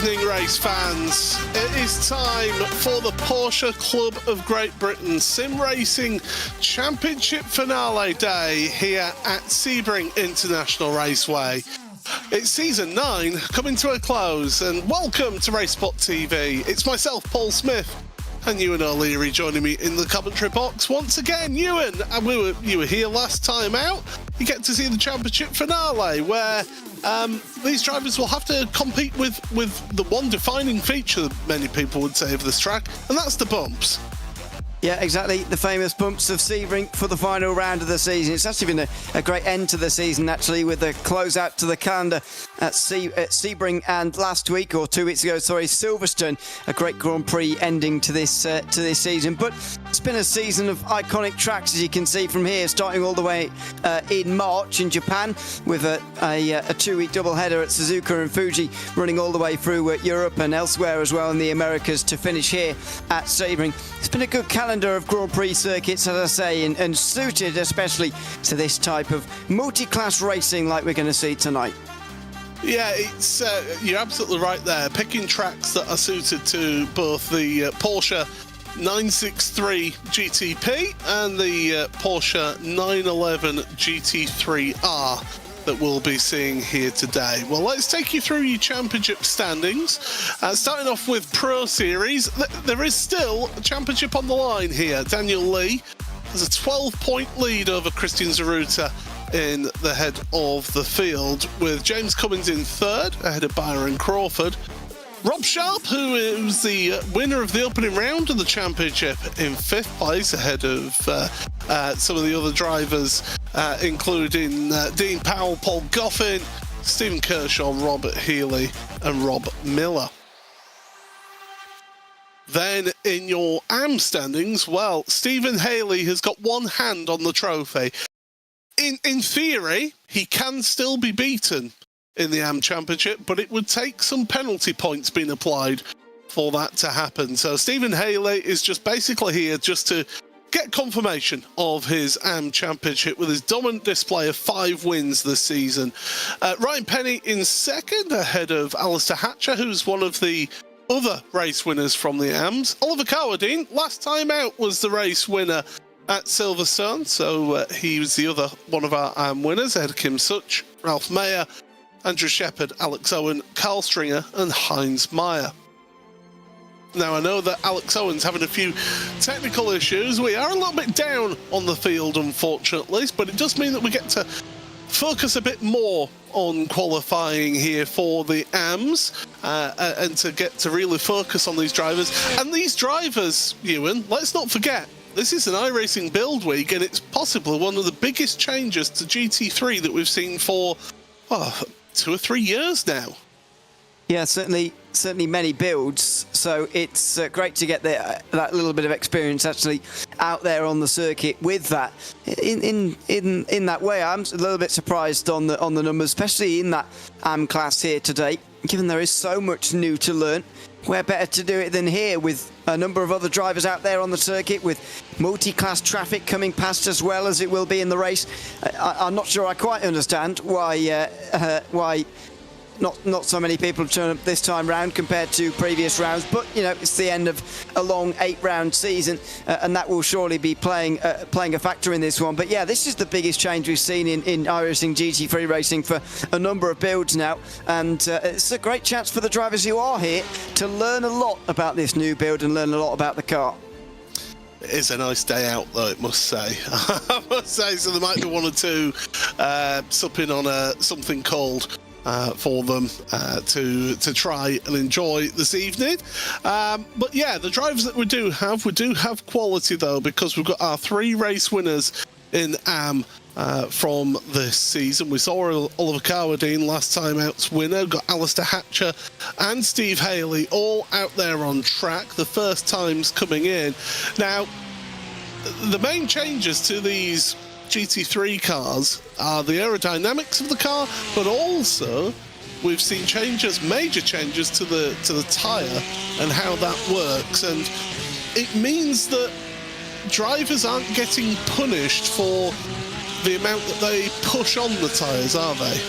evening, race fans. It is time for the Porsche Club of Great Britain Sim Racing Championship Finale Day here at Sebring International Raceway. It's season 9 coming to a close, and welcome to RaceSpotTV. It's myself, Paul Smith, and Ewan O'Leary joining me in the commentary box once again. Ewan, you were here last time out. You get to see the championship finale where these drivers will have to compete with the one defining feature that many people would say of this track, and that's the bumps. Yeah, exactly. The famous bumps of Sebring for the final round of the season. It's actually been a great end to the season, actually, with the closeout to the calendar at Sebring, and last week, or 2 weeks ago, Silverstone, a great Grand Prix ending to this season. But it's been a season of iconic tracks, as you can see from here, starting all the way in March in Japan with a 2-week doubleheader at Suzuka and Fuji, running all the way through Europe and elsewhere as well in the Americas to finish here at Sebring. It's been a good calendar of Grand Prix circuits, as I say, and suited especially to this type of multi-class racing like we're going to see tonight. Yeah, it's you're absolutely right there. Picking tracks that are suited to both the Porsche 963 GTP and the Porsche 911 GT3R that we'll be seeing here today. Well, let's take you through your championship standings. Starting off with Pro Series, there is still a championship on the line here. Daniel Lee has a 12-point lead over Christian Zaruta in the head of the field, with James Cummins in third, ahead of Byron Crawford. Rob Sharp, who is the winner of the opening round of the championship, in fifth place, ahead of some of the other drivers, including Dean Powell, Paul Goffin, Stephen Kershaw, Robert Healy and Rob Miller. Then in your AM standings, well, Stephen Haley has got one hand on the trophy. In theory, he can still be beaten in the AM Championship, but it would take some penalty points being applied for that to happen. So Stephen Haley is just basically here just to get confirmation of his AM Championship with his dominant display of 5 wins this season. Ryan Penny in second, ahead of Alistair Hatcher, who's one of the other race winners from the AMs. Oliver Cowardine, last time out, was the race winner at Silverstone, so he was the other one of our AM winners, ahead of Kim Such, Ralph Mayer, Andrew Shepherd, Alex Owen, Carl Stringer and Heinz Meyer. Now, I know that Alex Owen's having a few technical issues. We are a little bit down on the field, unfortunately, but it does mean that we get to focus a bit more on qualifying here for the AMs and to get to really focus on these drivers. And these drivers, Ewan, let's not forget, this is an iRacing build week, and it's possibly one of the biggest changes to GT3 that we've seen for 2 or 3 years now. Yeah, certainly many builds. So it's great to get that little bit of experience actually out there on the circuit with that. In that way, I'm a little bit surprised on the numbers, especially in that AM class here today. Given there is so much new to learn, where better to do it than here with a number of other drivers out there on the circuit, with multi-class traffic coming past as well as it will be in the race. I'm not sure I quite understand why not so many people turn up this time round compared to previous rounds, but you know, it's the end of a long 8-round season, and that will surely be playing a factor in this one. But yeah, this is the biggest change we've seen in iRacing GT3 racing for a number of builds now, and it's a great chance for the drivers who are here to learn a lot about this new build and learn a lot about the car. It is a nice day out, though, it must say. I must say, so there might be one or two supping on something cold for them to try and enjoy this evening. But yeah, the drivers that we do have quality, though, because we've got our 3 race winners in AM from this season. We saw Oliver Cowardine last time out's winner, got Alistair Hatcher and Steve Haley all out there on track, the first times coming in. Now, the main changes to these GT3 cars are the aerodynamics of the car, but also we've seen major changes to the tyre and how that works, and it means that drivers aren't getting punished for the amount that they push on the tyres, are they?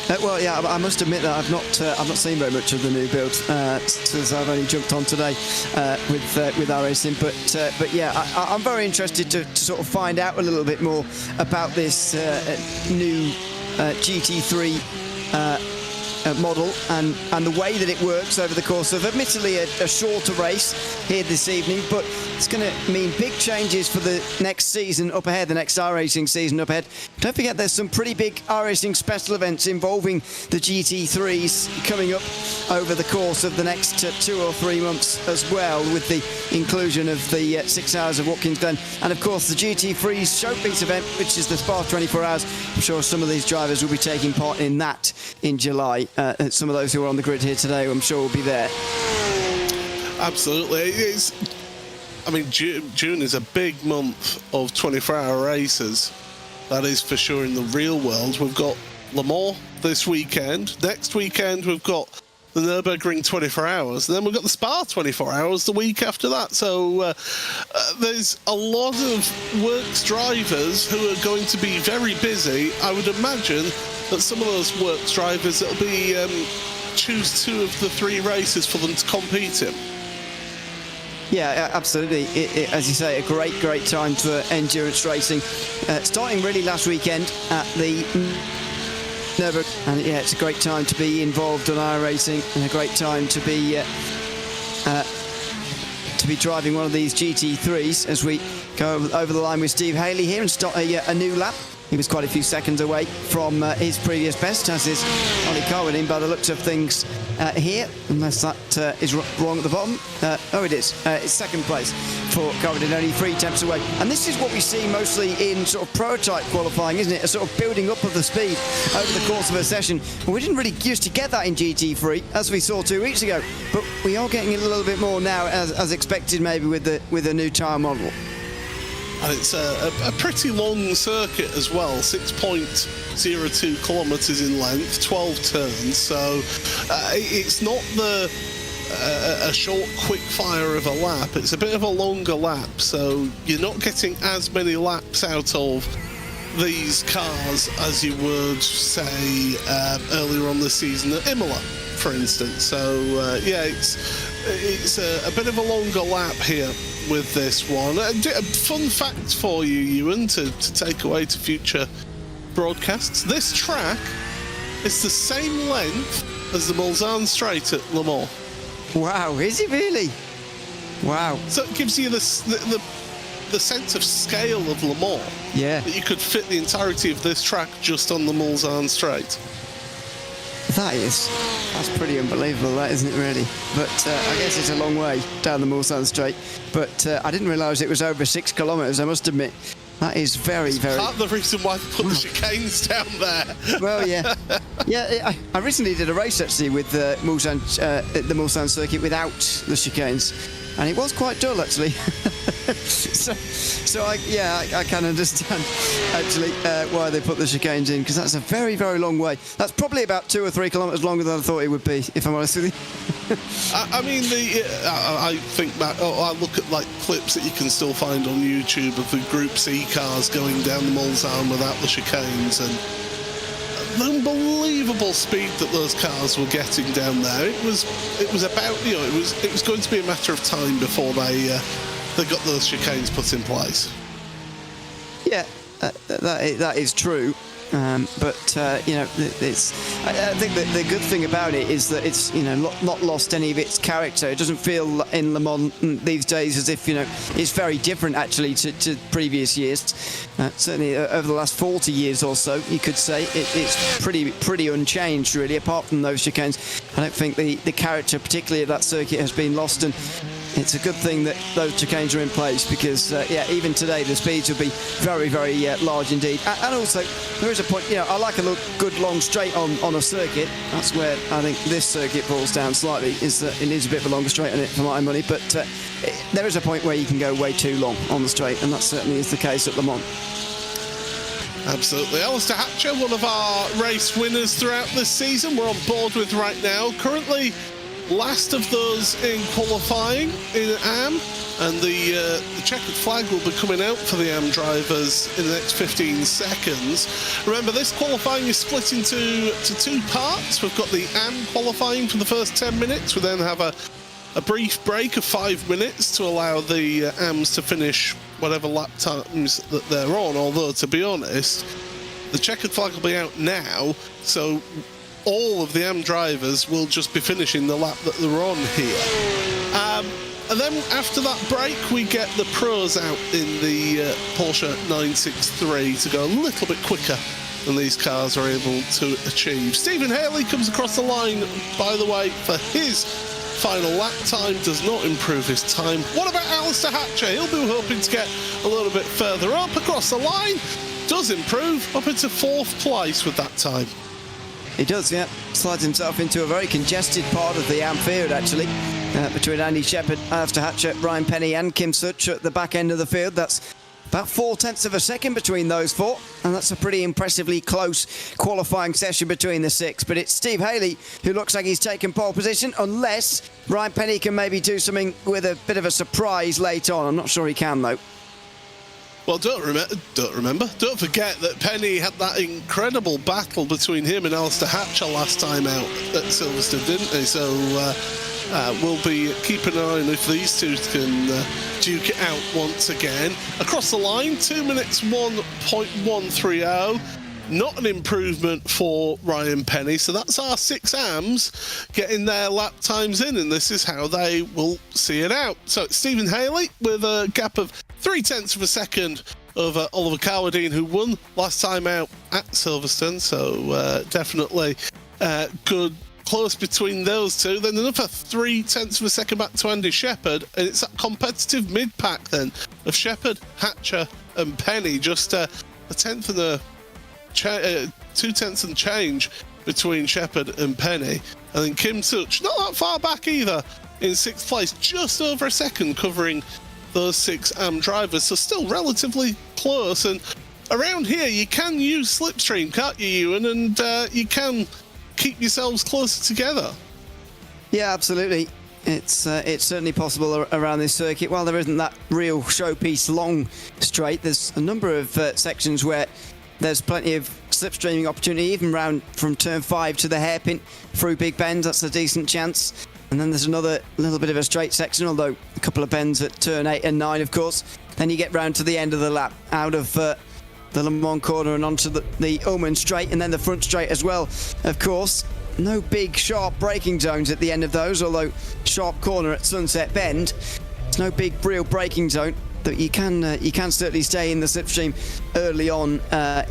Well, yeah, I must admit that I've not seen very much of the new build since I've only jumped on today with our racing. But yeah, I'm very interested to sort of find out a little bit more about this new GT3 model and the way that it works over the course of admittedly a shorter race here this evening, but it's going to mean big changes for the next season up ahead, the next iRacing season up ahead. Don't forget there's some pretty big iRacing special events involving the GT3s coming up over the course of the next 2 or 3 months as well, with the inclusion of the 6 hours of Watkins Glen and of course the GT3's showpiece event, which is the Spa 24 hours. I'm sure some of these drivers will be taking part in that in July. Some of those who are on the grid here today, I'm sure, will be there. Absolutely. June is a big month of 24-hour races. That is for sure in the real world. We've got Le Mans this weekend. Next weekend, we've got the Nürburgring 24 hours. And then we've got the Spa 24 hours the week after that. So there's a lot of works drivers who are going to be very busy. I would imagine that some of those works drivers, it'll be choose 2 of the 3 races for them to compete in. Yeah, absolutely. As you say, a great time for endurance racing. Starting really last weekend at the Nürburgring, and yeah, it's a great time to be involved on iRacing and a great time to be driving one of these GT3s as we go over the line with Steve Haley here and start a new lap. He was quite a few seconds away from his previous best, as is Ollie Carwin by the looks of things here, unless that is wrong at the bottom. Oh, it is. It's second place for Carwin, only 3 tenths away. And this is what we see mostly in sort of prototype qualifying, isn't it? A sort of building up of the speed over the course of a session. Well, we didn't really used to get that in GT3, as we saw 2 weeks ago, but we are getting it a little bit more now, as expected maybe with the new tyre model. And it's a pretty long circuit as well, 6.02 kilometres in length, 12 turns. So it's not a short, quick fire of a lap. It's a bit of a longer lap. So you're not getting as many laps out of these cars as you would, say, earlier on the season at Imola, for instance. So yeah, it's a bit of a longer lap here with this one. A fun fact for you, Ewan, to take away to future broadcasts. This track is the same length as the Mulsanne Straight at Le Mans. Wow, is it really? Wow. So it gives you the sense of scale of Le Mans. Yeah. That you could fit the entirety of this track just on the Mulsanne Straight. That's pretty unbelievable, that, isn't it, really? But I guess it's a long way down the Mulsanne Straight. But I didn't realise it was over 6 kilometres, I must admit. That is very... Part of the reason why they put the chicanes down there. Well, yeah. Yeah, I recently did a race, actually, with the Mulsanne circuit without the chicanes. And it was quite dull, actually. so I can understand, actually, why they put the chicanes in, because that's a very, very long way. That's probably about 2 or 3 kilometres longer than I thought it would be, if I'm honest with you. I think back, I look at like clips that you can still find on YouTube of the Group C cars going down the Mulsanne without the chicanes, and the unbelievable speed that those cars were getting down there. It was about, it was going to be a matter of time before they got those chicanes put in place. Yeah, that is true. But it's. I think that the good thing about it is that it's not lost any of its character. It doesn't feel in Le Mans these days as if it's very different actually to previous years. Certainly over the last 40 years or so, you could say it's pretty unchanged really. Apart from those chicanes, I don't think the character, particularly of that circuit, has been lost. And it's a good thing that those chicanes are in place because, even today the speeds will be very, very large indeed. And also, there is a point, I like a good long straight on a circuit. That's where I think this circuit falls down slightly, is that it needs a bit of a longer straight on it for my money. But there is a point where you can go way too long on the straight, and that certainly is the case at Le Mans. Absolutely. Alistair Hatcher, one of our race winners throughout this season, we're on board with right now. Currently last of those in qualifying in AM, and the checkered flag will be coming out for the AM drivers in the next 15 seconds. Remember, this qualifying is split into two parts. We've got the AM qualifying for the first 10 minutes. We then have a brief break of 5 minutes to allow the AMs to finish whatever lap times that they're on, although, to be honest, the checkered flag will be out now, so all of the AM drivers will just be finishing the lap that they're on here. And then after that break, we get the pros out in the Porsche 963 to go a little bit quicker than these cars are able to achieve. Stephen Haley comes across the line, by the way, for his final lap time. Does not improve his time. What about Alistair Hatcher? He'll be hoping to get a little bit further up across the line. Does improve up into 4th place with that time. He does, yeah. Slides himself into a very congested part of the AM field, actually, between Andy Shepherd, Alistair Hatcher, Ryan Penny and Kim Such at the back end of the field. That's about 0.4 of a second between those four, and that's a pretty impressively close qualifying session between the 6. But it's Steve Haley who looks like he's taken pole position, unless Ryan Penny can maybe do something with a bit of a surprise late on. I'm not sure he can, though. Well, don't forget that Penny had that incredible battle between him and Alistair Hatcher last time out at Silverstone, didn't he? So we'll be keeping an eye on if these two can duke it out once again. Across the line, 2 minutes 1.130. Not an improvement for Ryan Penny, so that's our 6 AMs getting their lap times in, and this is how they will see it out. So it's Stephen Haley with a gap of 0.3 of a second over Oliver Carwadine, who won last time out at Silverstone, so definitely good close between those two. Then another 0.3 of a second back to Andy Shepherd, and it's that competitive mid-pack then of Shepherd, Hatcher and Penny, just a tenth and a 0.2 and change between Shepherd and Penny. And then Kim Such, not that far back either, in 6th place, just over a second covering those 6 AM drivers, so still relatively close. And around here you can use slipstream, can't you, Ewan? And you can keep yourselves closer together. Yeah, absolutely. It's certainly possible around this circuit. While there isn't that real showpiece long straight, there's a number of sections where there's plenty of slipstreaming opportunity, even round from turn 5 to the hairpin through big bends. That's a decent chance. And then there's another little bit of a straight section, although a couple of bends at turn 8 and 9, of course. Then you get round to the end of the lap, out of the Le Mans corner and onto the Ullman straight, and then the front straight as well, of course. No big sharp braking zones at the end of those, although sharp corner at Sunset Bend. There's no big real braking zone. That you can certainly stay in the slipstream early on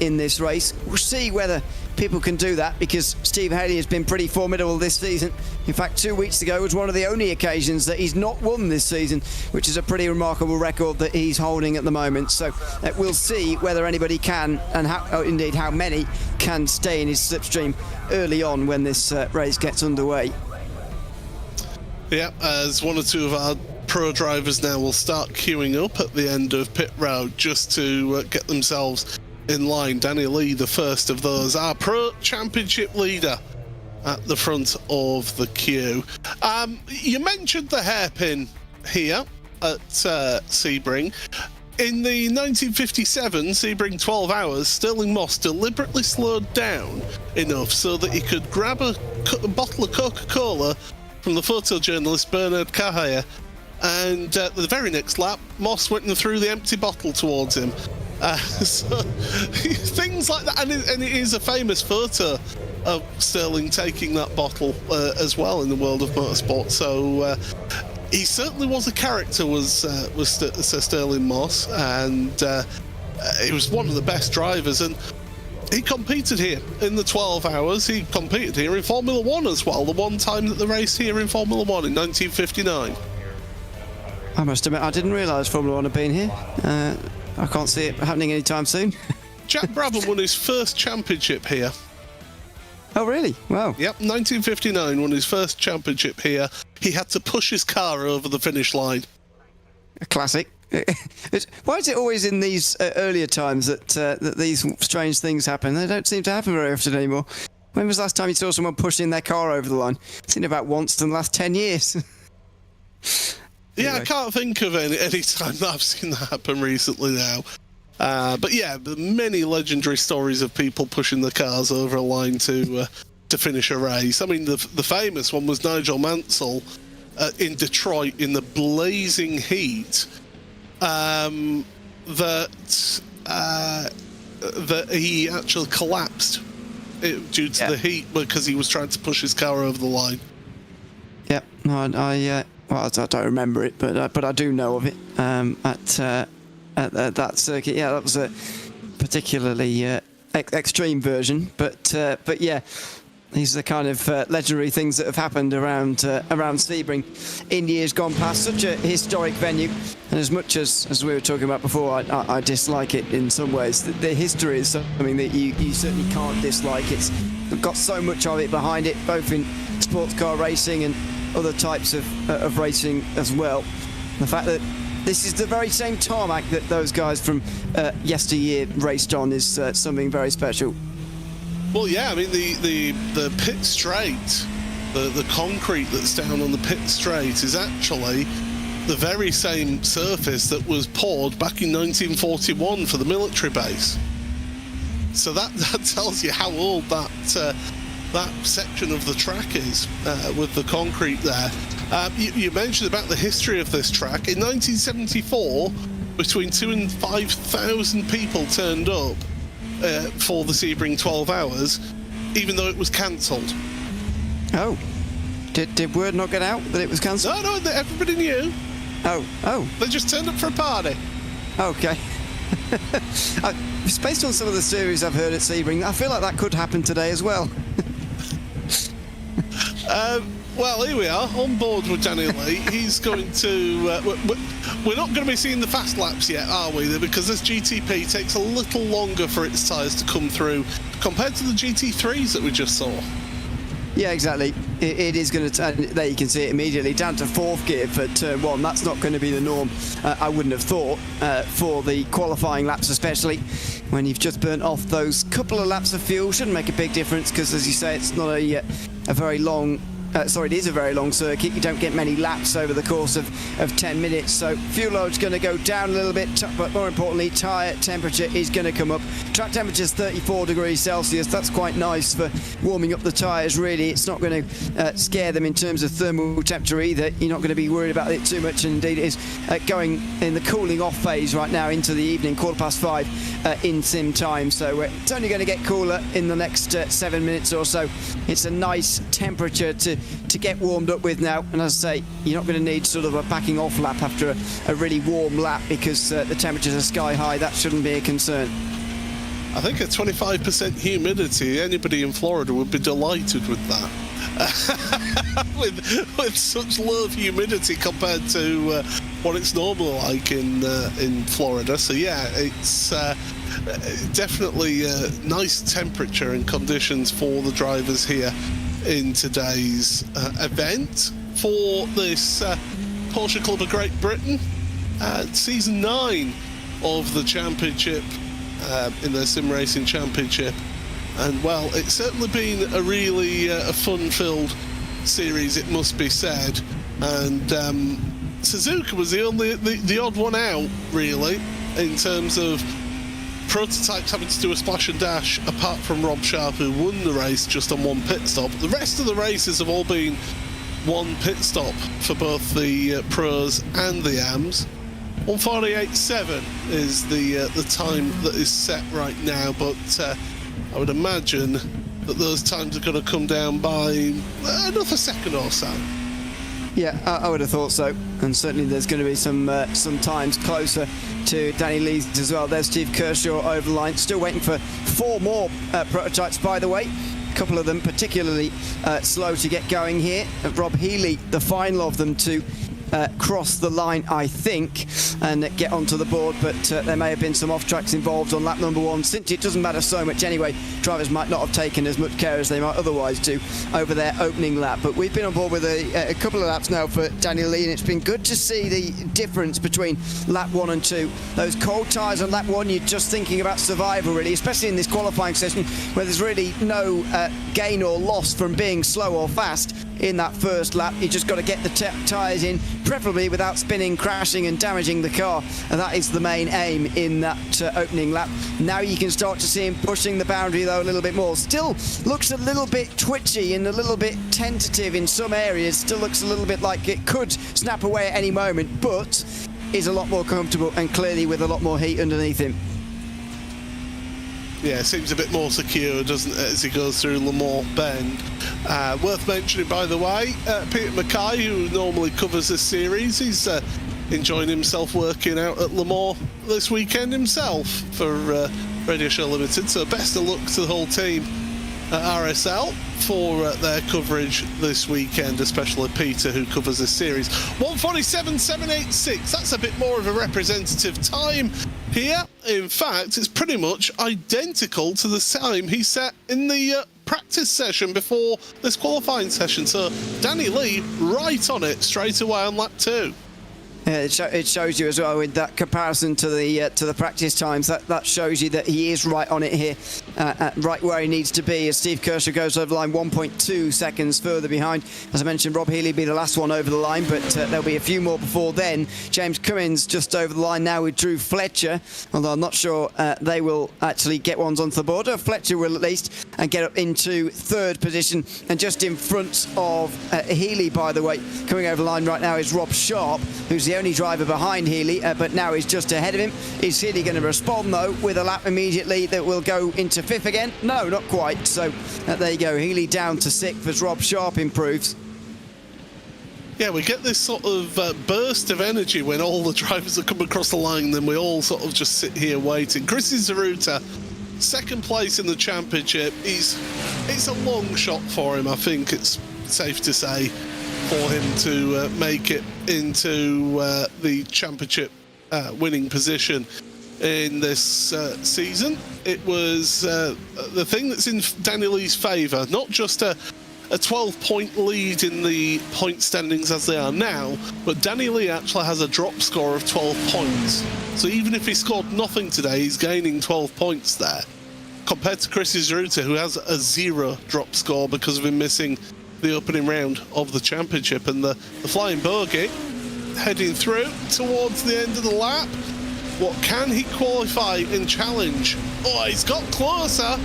in this race. We'll see whether people can do that, because Steve Haley has been pretty formidable this season. In fact, 2 weeks ago was one of the only occasions that he's not won this season, which is a pretty remarkable record that he's holding at the moment. So we'll see whether anybody can, and indeed how many can stay in his slipstream early on when this race gets underway. Yeah, as 1 or 2 of our pro drivers now will start queuing up at the end of pit road just to get themselves in line. Danny Lee, the first of those, our pro championship leader at the front of the queue. You mentioned the hairpin here at Sebring. In the 1957 Sebring 12 Hours, Stirling Moss deliberately slowed down enough so that he could grab a bottle of Coca-Cola from the photojournalist Bernard Cahayer, and the very next lap, Moss went and threw the empty bottle towards him. So things like that, and it is a famous photo of Stirling taking that bottle as well in the world of motorsport. So he certainly was a character, was Sir Stirling Moss, and he was one of the best drivers. And he competed here in the 12 Hours. He competed here in Formula 1 as well, the one time that they raced here in Formula 1 in 1959. I must admit, I didn't realise Formula 1 had been here. I can't see it happening anytime soon. Jack Brabham won his first championship here. Oh, really? Wow. Yep, 1959 won his first championship here. He had to push his car over the finish line. A classic. Why is it always in these earlier times that these strange things happen? They don't seem to happen very often anymore. When was the last time you saw someone pushing their car over the line? It's been about once in the last 10 years. Yeah, anyway. I can't think of any time that I've seen that happen recently now. But yeah, many legendary stories of people pushing the cars over a line to finish a race. I mean, the famous one was Nigel Mansell in Detroit in the blazing heat. That he actually collapsed due to the heat because he was trying to push his car over the line. Yeah, no, well, I don't remember it, but I do know of it at that circuit. Yeah, that was a particularly extreme version, but yeah. These are the kind of legendary things that have happened around Sebring in years gone past. Such a historic venue, and as much as we were talking about before, I dislike it in some ways. The history is something that you certainly can't dislike. It's got so much of it behind it, both in sports car racing and other types of racing as well. The fact that this is the very same tarmac that those guys from yesteryear raced on is something very special. Well, yeah, I mean, the pit straight, the concrete that's down on the pit straight is actually the very same surface that was poured back in 1941 for the military base. So that tells you how old that section of the track is with the concrete there. You mentioned about the history of this track. In 1974, between 2,000 and 5,000 people turned up for the Sebring 12 hours, even though it was cancelled. Oh. Did word not get out that it was cancelled? No, everybody knew. Oh. They just turned up for a party. Okay. Based on some of the series I've heard at Sebring, I feel like that could happen today as well. Well, here we are, on board with Daniel Lee. He's going to... we're not going to be seeing the fast laps yet, are we? Because this GTP takes a little longer for its tyres to come through compared to the GT3s that we just saw. Yeah, exactly. It is going to... there you can see it immediately, down to fourth gear for turn one. That's not going to be the norm, I wouldn't have thought, for the qualifying laps especially. When you've just burnt off those couple of laps of fuel, shouldn't make a big difference because, as you say, it's not a very long... it is a very long circuit. You don't get many laps over the course of 10 minutes. So fuel load's going to go down a little bit, but more importantly, tyre temperature is going to come up. Track temperature is 34 degrees Celsius. That's quite nice for warming up the tyres, really. It's not going to scare them in terms of thermal temperature either. You're not going to be worried about it too much. And indeed, it is going in the cooling off phase right now into the evening, 5:15 in sim time. So it's only going to get cooler in the next 7 minutes or so. It's a nice temperature to get warmed up with now, and as I say, you're not going to need sort of a backing off lap after a really warm lap because the temperatures are sky high. That shouldn't be a concern. I think at 25% humidity, anybody in Florida would be delighted with that. with such low humidity compared to what it's normally like in Florida. So yeah, it's definitely nice temperature and conditions for the drivers here in today's event for this Porsche Club of Great Britain, season 9 of the championship, in the sim racing championship. And well, it's certainly been a really fun-filled series, it must be said. And Suzuka was the odd one out, really, in terms of prototypes having to do a splash and dash, apart from Rob Sharp, who won the race just on one pit stop. The rest of the races have all been one pit stop for both the pros and the AMs. 1:48.7 is the time that is set right now, but I would imagine that those times are going to come down by another second or so. Yeah, I would have thought so, and certainly there's going to be some times closer to Danny Lee's as well. There's Steve Kershaw over the line, still waiting for 4 more prototypes, by the way. A couple of them particularly slow to get going here. Rob Healy, the final of them to cross the line, I think, and get onto the board, but there may have been some off-tracks involved on lap number 1. Since it doesn't matter so much anyway, drivers might not have taken as much care as they might otherwise do over their opening lap. But we've been on board with a couple of laps now for Daniel Lee, and it's been good to see the difference between lap 1 and 2. Those cold tyres on lap 1, you're just thinking about survival, really, especially in this qualifying session where there's really no gain or loss from being slow or fast. in that first lap. You just got to get the tyres in, preferably without spinning, crashing and damaging the car, and that is the main aim in that opening lap. Now you can start to see him pushing the boundary though a little bit more. Still looks a little bit twitchy and a little bit tentative in some areas, still looks a little bit like it could snap away at any moment, but is a lot more comfortable and clearly with a lot more heat underneath him. Yeah, seems a bit more secure, doesn't it, as he goes through Le Mans Bend. Worth mentioning, by the way, Peter Mackay, who normally covers this series, he's enjoying himself working out at Le Mans this weekend himself for Radio Show Limited. So best of luck to the whole team at RSL for their coverage this weekend, especially Peter, who covers this series. 1:47.786, that's a bit more of a representative time here. In fact, it's pretty much identical to the time he set in the practice session before this qualifying session. So Danny Lee right on it straight away on lap 2. It shows you as well with that comparison to the practice times. That shows you that he is right on it here, right where he needs to be. As Steve Kershaw goes over the line 1.2 seconds further behind. As I mentioned, Rob Healy will be the last one over the line, but there'll be a few more before then. James Cummins just over the line now with Drew Fletcher, although I'm not sure they will actually get ones onto the border. Fletcher will at least and get up into third position, and just in front of Healy, by the way, coming over the line right now is Rob Sharp, who's the only driver behind Healy, but now he's just ahead of him. Is Healy going to respond though with a lap immediately that will go into fifth again? No, not quite. So there you go, Healy down to sixth as Rob Sharp improves. Yeah, we get this sort of burst of energy when all the drivers are coming across the line, then we all sort of just sit here waiting. Chris Zaruta, second place in the championship. It's a long shot for him, I think it's safe to say, for him to make it into the championship winning position in this season. It was the thing that's in Danny Lee's favour, not just a 12-point lead in the point standings as they are now, but Danny Lee actually has a drop score of 12 points. So even if he scored nothing today, he's gaining 12 points there, compared to Chris Zaruta, who has a 0 drop score because of him missing the opening round of the championship. And the flying bogey heading through towards the end of the lap. What can he qualify and challenge? Oh, he's got closer.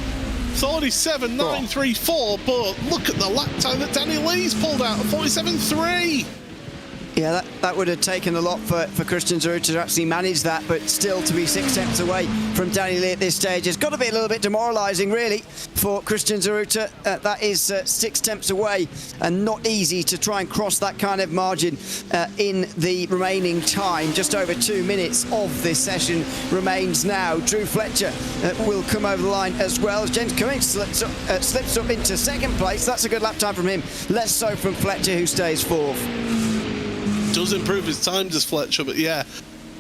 47.934, but look at the lap time that Danny Lee's pulled out of 47.3. Yeah, that would have taken a lot for Christian Zaruta to actually manage that, but still to be 6 tenths away from Danny Lee at this stage has got to be a little bit demoralising, really, for Christian Zaruta. That is 6 tenths away, and not easy to try and cross that kind of margin in the remaining time. Just over 2 minutes of this session remains now. Drew Fletcher will come over the line as well, as James Cummins slips up into second place. That's a good lap time from him, less so from Fletcher, who stays fourth. Does improve his time, does Fletcher, but yeah,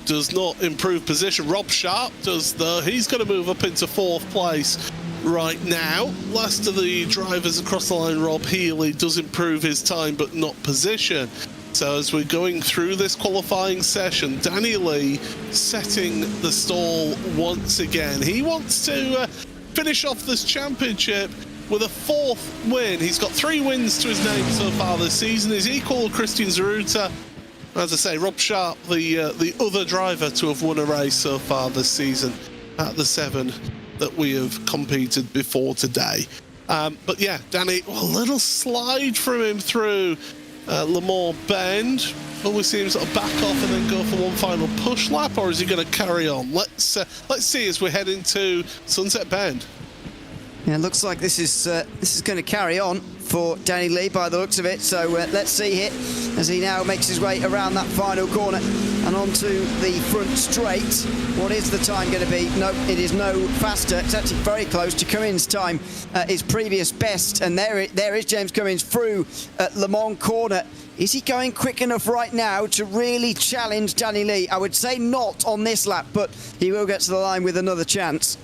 does not improve position. Rob Sharp does, though. He's going to move up into fourth place right now. Last of the drivers across the line, Rob Healy, does improve his time, but not position. So as we're going through this qualifying session, Danny Lee setting the stall once again. He wants to finish off this championship with a fourth win. He's got 3 wins to his name so far this season. He's equal to Christian Zaruta. As I say, Rob Sharp, the other driver to have won a race so far this season at the 7 that we have competed before today. But yeah, Danny, a little slide from him through Le Mans Bend. Will we see him sort of back off and then go for one final push lap, or is he going to carry on? Let's see as we head into Sunset Bend. Yeah, it looks like this is going to carry on for Danny Lee by the looks of it. So let's see here as he now makes his way around that final corner and onto the front straight. What is the time going to be? No, it is no faster. It's actually very close to Cummins' time, his previous best. And there is James Cummins through at Le Mans corner. Is he going quick enough right now to really challenge Danny Lee? I would say not on this lap, but he will get to the line with another chance.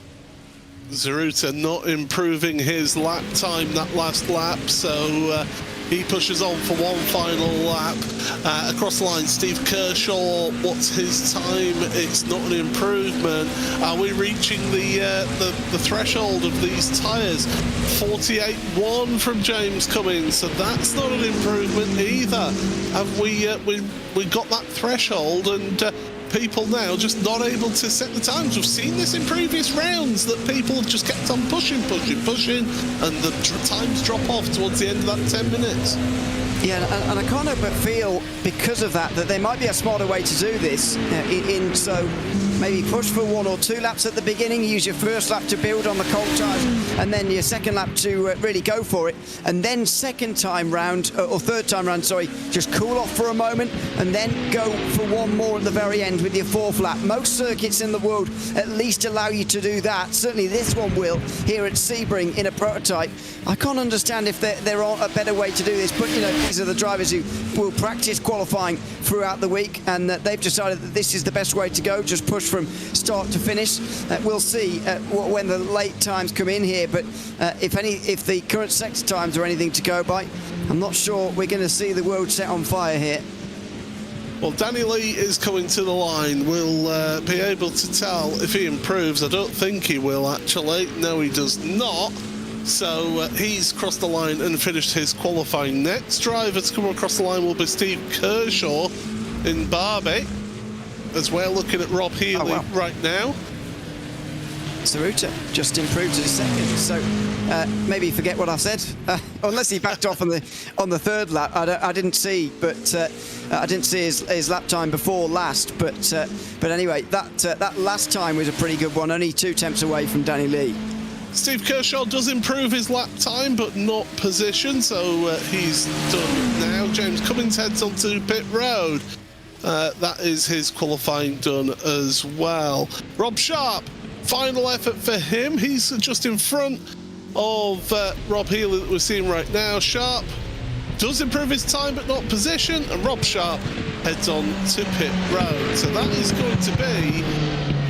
Zaruta not improving his lap time that last lap, so He pushes on for one final lap. Across the line, Steve Kershaw, what's his time? It's not an improvement. Are we reaching the threshold of these tyres? 48.1 from James Cummins, so that's not an improvement either. Have we got that threshold, and people now just not able to set the times? We've seen this in previous rounds, that people have just kept on pushing, and the times drop off towards the end of that 10 minutes. Yeah, and I can't help but feel, because of that there might be a smarter way to do this. So maybe push for 1 or 2 laps at the beginning, use your first lap to build on the cold tyres, and then your second lap to really go for it. And then second time round, or third time round, sorry, just cool off for a moment, and then go for 1 more at the very end with your 4th lap. Most circuits in the world at least allow you to do that. Certainly this one will, here at Sebring in a prototype. I can't understand if there aren't a better way to do this, but you know, these are the drivers who will practice qualifying throughout the week, and they've decided that this is the best way to go. Just push from start to finish. We'll see when the late times come in here, but if the current sector times are anything to go by, I'm not sure we're going to see the world set on fire here. Well, Danny Lee is coming to the line. We'll be able to tell if he improves. I don't think he will, actually. No, he does not. So he's crossed the line and finished his qualifying. Next driver to come across the line will be Steve Kershaw in Barbie, as we're looking at Rob Healy right now. Saruta just improved to the second, so maybe forget what I said, unless he backed off on the third lap. I didn't see, but I didn't see his lap time before last. But anyway, that last time was a pretty good one, only 2 tenths away from Danny Lee. Steve Kershaw does improve his lap time, but not position, so he's done now. James Cummins heads onto pit road. That is his qualifying done as well. Rob Sharp, final effort for him. He's just in front of Rob Healy that we're seeing right now. Sharp does improve his time, but not position, and Rob Sharp heads on to pit road. So that is going to be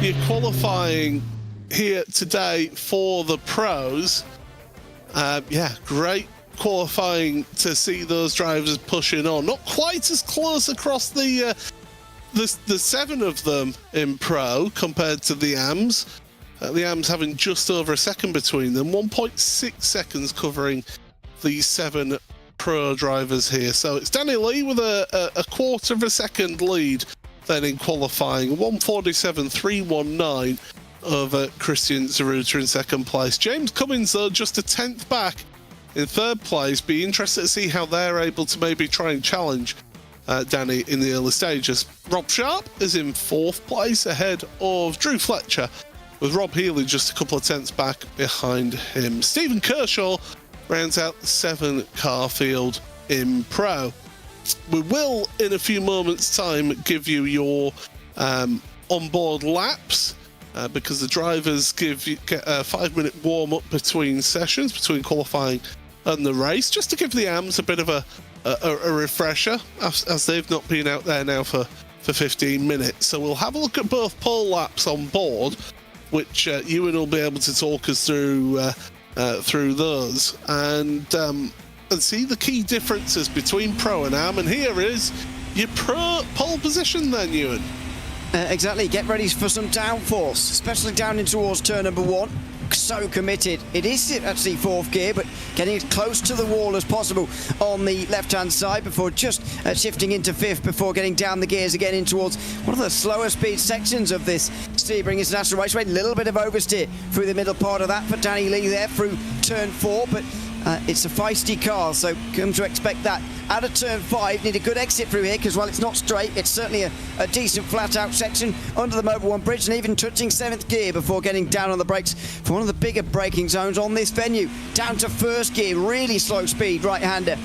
your qualifying here today for the pros. Yeah, great qualifying to see those drivers pushing on. Not quite as close across the 7 of them in pro compared to the AMs. The AMs having just over a second between them, 1.6 seconds covering the 7 pro drivers here. So it's Danny Lee with a quarter of a second lead then in qualifying, 1:47.319 over Christian Zaruta in second place. James Cummins, though, just a 10th back in third place. Be interested to see how they're able to maybe try and challenge Danny in the early stages. Rob Sharp is in 4th place ahead of Drew Fletcher, with Rob Healy just a couple of tenths back behind him. Stephen Kershaw rounds out the 7-car field in pro. We will, in a few moments' time, give you your onboard laps. Because the drivers get a 5-minute warm-up between sessions, between qualifying and the race, just to give the AMs a bit of a refresher, as they've not been out there now for 15 minutes. So we'll have a look at both pole laps on board, which Ewan will be able to talk us through those, and see the key differences between pro and AM. And here is your pro pole position then, Ewan. Exactly, get ready for some downforce, especially down in towards turn number 1. So committed. It is actually 4th gear, but getting as close to the wall as possible on the left-hand side before just shifting into 5th before getting down the gears again in towards one of the slower speed sections of this Sebring International Raceway. A little bit of oversteer through the middle part of that for Danny Lee there through turn 4, but it's a feisty car, so come to expect that. Out of turn 5, need a good exit through here, because while it's not straight, it's certainly a decent flat-out section under the Mobil 1 bridge, and even touching 7th gear before getting down on the brakes for one of the bigger braking zones on this venue. Down to 1st gear, really slow speed right-hander,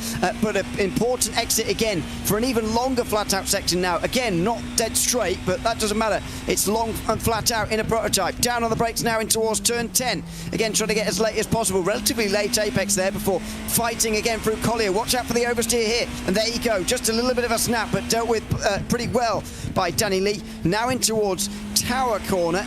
but an important exit again for an even longer flat-out section now. Again, not dead straight, but that doesn't matter. It's long and flat-out in a prototype. Down on the brakes now in towards turn 10. Again, trying to get as late as possible. Relatively late apex there before fighting again through Collier. Watch out for the oversteer here. And there you go. Just a little bit of a snap, but dealt with pretty well by Danny Lee. Now in towards Tower Corner,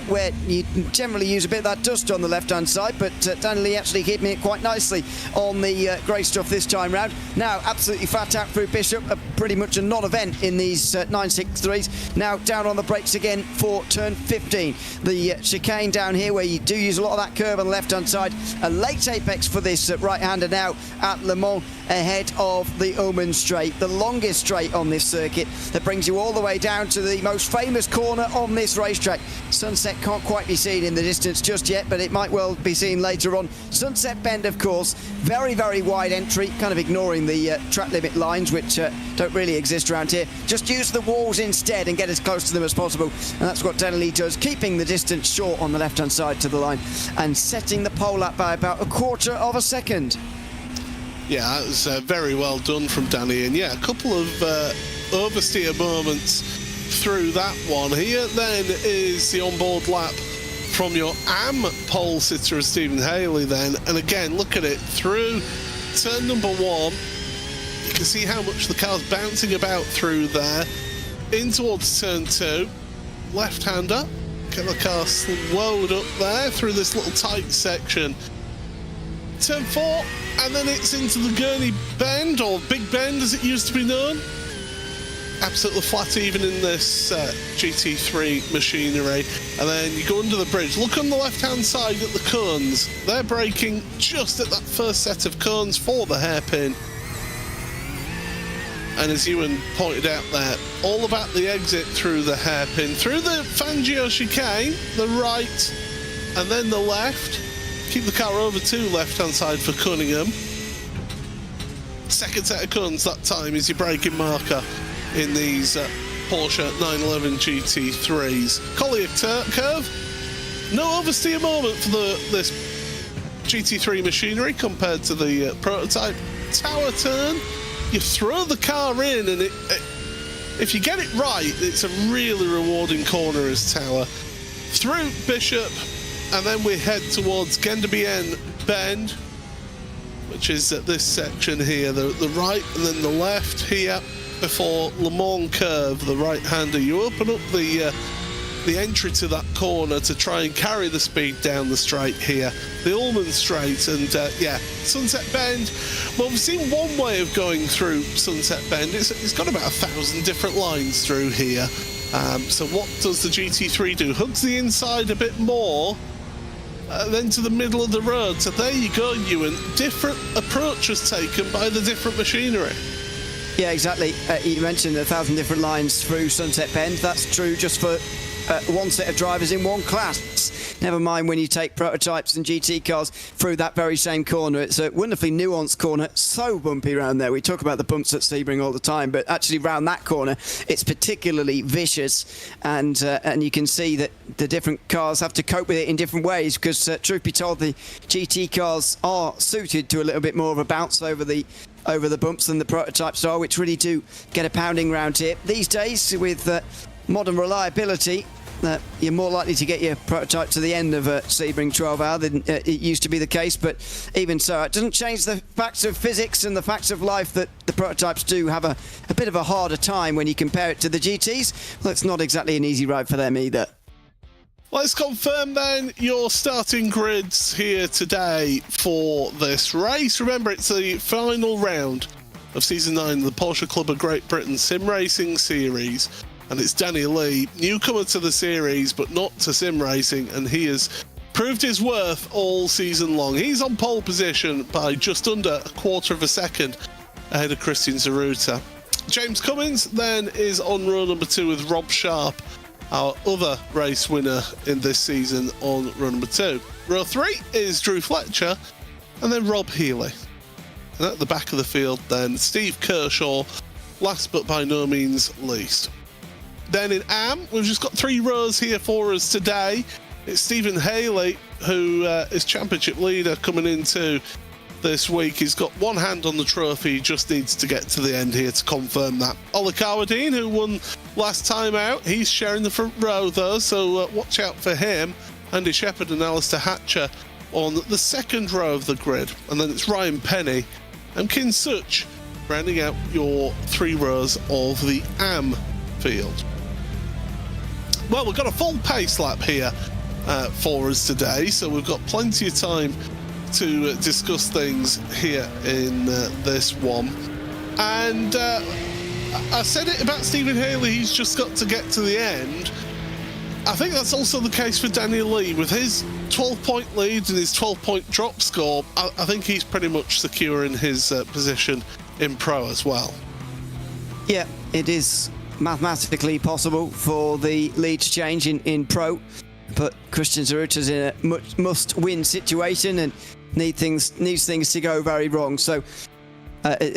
where you generally use a bit of that dust on the left-hand side, but Danny Lee actually keeping it quite nicely on the grey stuff this time round. Now absolutely flat out through Bishop, pretty much a non-event in these 963s. Now down on the brakes again for turn 15. The chicane down here where you do use a lot of that curve on the left-hand side. A late apex for this right-hander now at Le Mans, ahead of the Omen Straight, the longest straight on this circuit that brings you all the way down to the most famous corner on this racetrack. Sunset can't quite be seen in the distance just yet, but it might well be seen later on. Sunset Bend, of course, very, very wide entry, kind of ignoring the track limit lines, which don't really exist around here. Just use the walls instead and get as close to them as possible, and that's what Danny Lee does, keeping the distance short on the left-hand side to the line and setting the pole up by about a quarter of a second. Yeah, that was very well done from Danny, and yeah, a couple of oversteer moments through that one. Here then is the onboard lap from your AM pole sitter, Stephen Haley then, and again, look at it, through turn number 1, you can see how much the car's bouncing about through there, in towards turn 2, left-hander, get the car slowed up there through this little tight section. Turn 4, and then it's into the Gurney Bend, or Big Bend as it used to be known. Absolutely flat even in this GT3 machinery. And then you go under the bridge. Look on the left-hand side at the cones. They're braking just at that first set of cones for the hairpin. And as Ewan pointed out there, all about the exit through the hairpin. Through the Fangio chicane, the right, and then the left. Keep the car over to left-hand side for Cunningham. Second set of cones that time is your braking marker in these Porsche 911 GT3s. Collier curve. No oversteer moment for this GT3 machinery compared to the prototype. Tower turn. You throw the car in, and if you get it right, it's a really rewarding corner as Tower. Through Bishop, and then we head towards Gendebien Bend, which is at this section here, the right and then the left here before Le Mans curve, the right-hander. You open up the entry to that corner to try and carry the speed down the straight here, the Ullman Straight, and yeah, Sunset Bend. Well, we've seen one way of going through Sunset Bend. It's got about 1,000 different lines through here. So what does the GT3 do? Hugs the inside a bit more, then to the middle of the road. So there you go, Ewan. Different approaches taken by the different machinery. Yeah, exactly. You mentioned 1,000 different lines through Sunset Bend. That's true just for one set of drivers in one class. Never mind when you take prototypes and GT cars through that very same corner. It's a wonderfully nuanced corner, so bumpy around there. We talk about the bumps at Sebring all the time, but actually around that corner, it's particularly vicious, and you can see that the different cars have to cope with it in different ways, because truth be told, the GT cars are suited to a little bit more of a bounce over the bumps than the prototypes are, which really do get a pounding round here. These days, with modern reliability, you're more likely to get your prototype to the end of a Sebring 12 hour than it used to be the case, but even so, it doesn't change the facts of physics and the facts of life that the prototypes do have a bit of a harder time when you compare it to the GTs. Well, it's not exactly an easy ride for them either. Let's confirm then your starting grids here today for this race. Remember, it's the final round of Season 9 of the Porsche Club of Great Britain Sim Racing Series. And it's Danny Lee, newcomer to the series, but not to sim racing, and he has proved his worth all season long. He's on pole position by just under a quarter of a second ahead of Christian Zaruta. James Cummins then is on row number 2 with Rob Sharp, our other race winner in this season, on row number 2. Row 3 is Drew Fletcher, and then Rob Healy. And at the back of the field then, Steve Kershaw, last but by no means least. Then in AM, we've just got 3 rows here for us today. It's Stephen Haley, who is championship leader coming into this week. He's got one hand on the trophy, he just needs to get to the end here to confirm that. Ola Carwadine, who won last time out, he's sharing the front row though, so watch out for him. Andy Shepherd and Alistair Hatcher on the second row of the grid. And then it's Ryan Penny and Kin Such rounding out your 3 rows of the AM field. well, we've got a full pace lap here for us today, so we've got plenty of time to discuss things here in this one. And I said it about Stephen Haley, he's just got to get to the end. I think that's also the case for Daniel Lee. With his 12-point lead and his 12-point drop score, I think he's pretty much secure in his position in Pro as well. Yeah, it is mathematically possible for the lead to change in Pro, but Christian Zaruta's in a must-win situation and needs things to go very wrong. So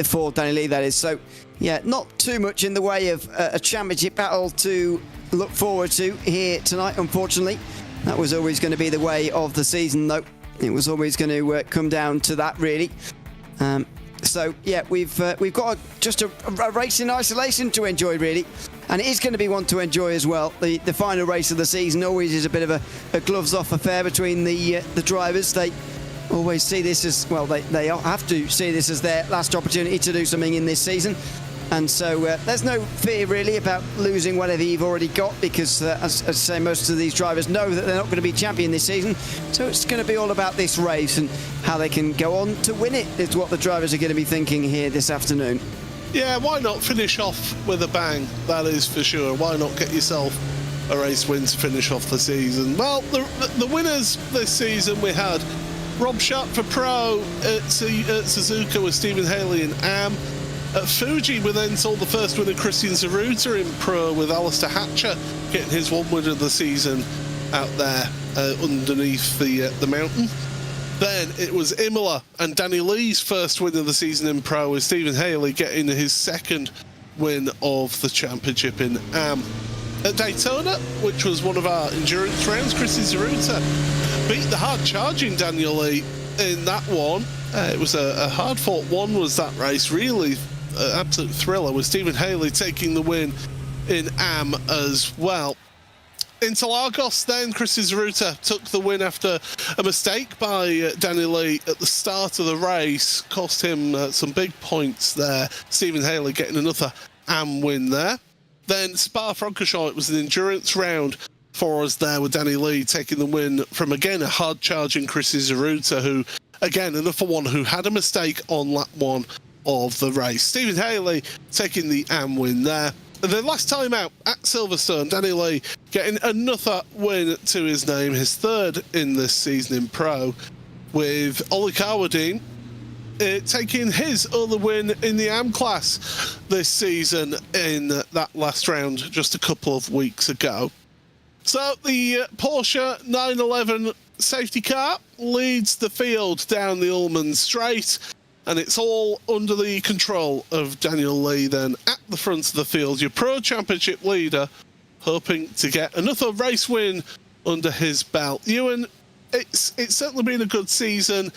for Daniel Lee, that is. So yeah, not too much in the way of a championship battle to look forward to here tonight, unfortunately. That was always going to be the way of the season, though. It was always going to come down to that, really. So yeah, we've got just a race in isolation to enjoy, really, and it is going to be one to enjoy as well. The final race of the season always is a bit of a gloves-off affair between the drivers. They always see this as, well, they have to see this as their last opportunity to do something in this season. And so there's no fear really about losing whatever you've already got, because as I say, most of these drivers know that they're not going to be champion this season. So it's going to be all about this race and how they can go on to win it is what the drivers are going to be thinking here this afternoon. Yeah, why not finish off with a bang? That is for sure. Why not get yourself a race win to finish off the season? Well, the winners this season, we had Rob Sharp for Pro at Suzuka with Stephen Haley and Am. At Fuji, we then saw the first winner, Christian Zaruta, in Pro with Alistair Hatcher getting his one win of the season out there underneath the mountain. Then it was Imola and Danny Lee's first win of the season in Pro, with Stephen Haley getting his second win of the championship in Am. At Daytona, which was one of our endurance rounds, Christian Zaruta beat the hard-charging Daniel Lee in that one. It was a hard-fought one, was that race, really. Absolute thriller, with Stephen Haley taking the win in Am as well. Interlagos then, Christian Zaruta took the win after a mistake by Danny Lee at the start of the race. Cost him some big points there. Stephen Haley getting another Am win there. Then Spa-Francorchamps, it was an endurance round for us there, with Danny Lee taking the win from, again, a hard-charging Christian Zaruta, who, again, another one who had a mistake on lap one of the race. Stephen Haley taking the Am win there. And then last time out at Silverstone, Danny Lee getting another win to his name, his third in this season in Pro, with Ollie Carwadine taking his other win in the Am class this season in that last round just a couple of weeks ago. So the Porsche 911 safety car leads the field down the Ullman Straight, and it's all under the control of Daniel Lee then at the front of the field, your Pro Championship leader, hoping to get another race win under his belt. Ewan, it's certainly been a good season.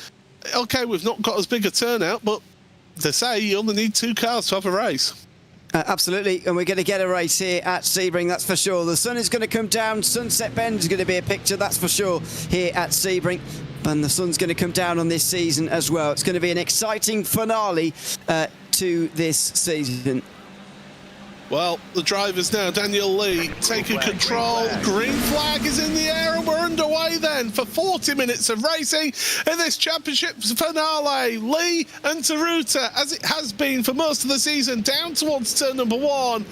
Okay, we've not got as big a turnout, but they say you only need two cars to have a race. Absolutely, and we're going to get a race here at Sebring, that's for sure. The sun is going to come down, Sunset Bend is going to be a picture, that's for sure, here at Sebring. And the sun's going to come down on this season as well. It's going to be an exciting finale to this season. Well, the drivers now, Daniel Lee taking control. Green flag is in the air, and we're underway then for 40 minutes of racing in this championship finale. Lee and Zaruta, as it has been for most of the season, down towards turn number one.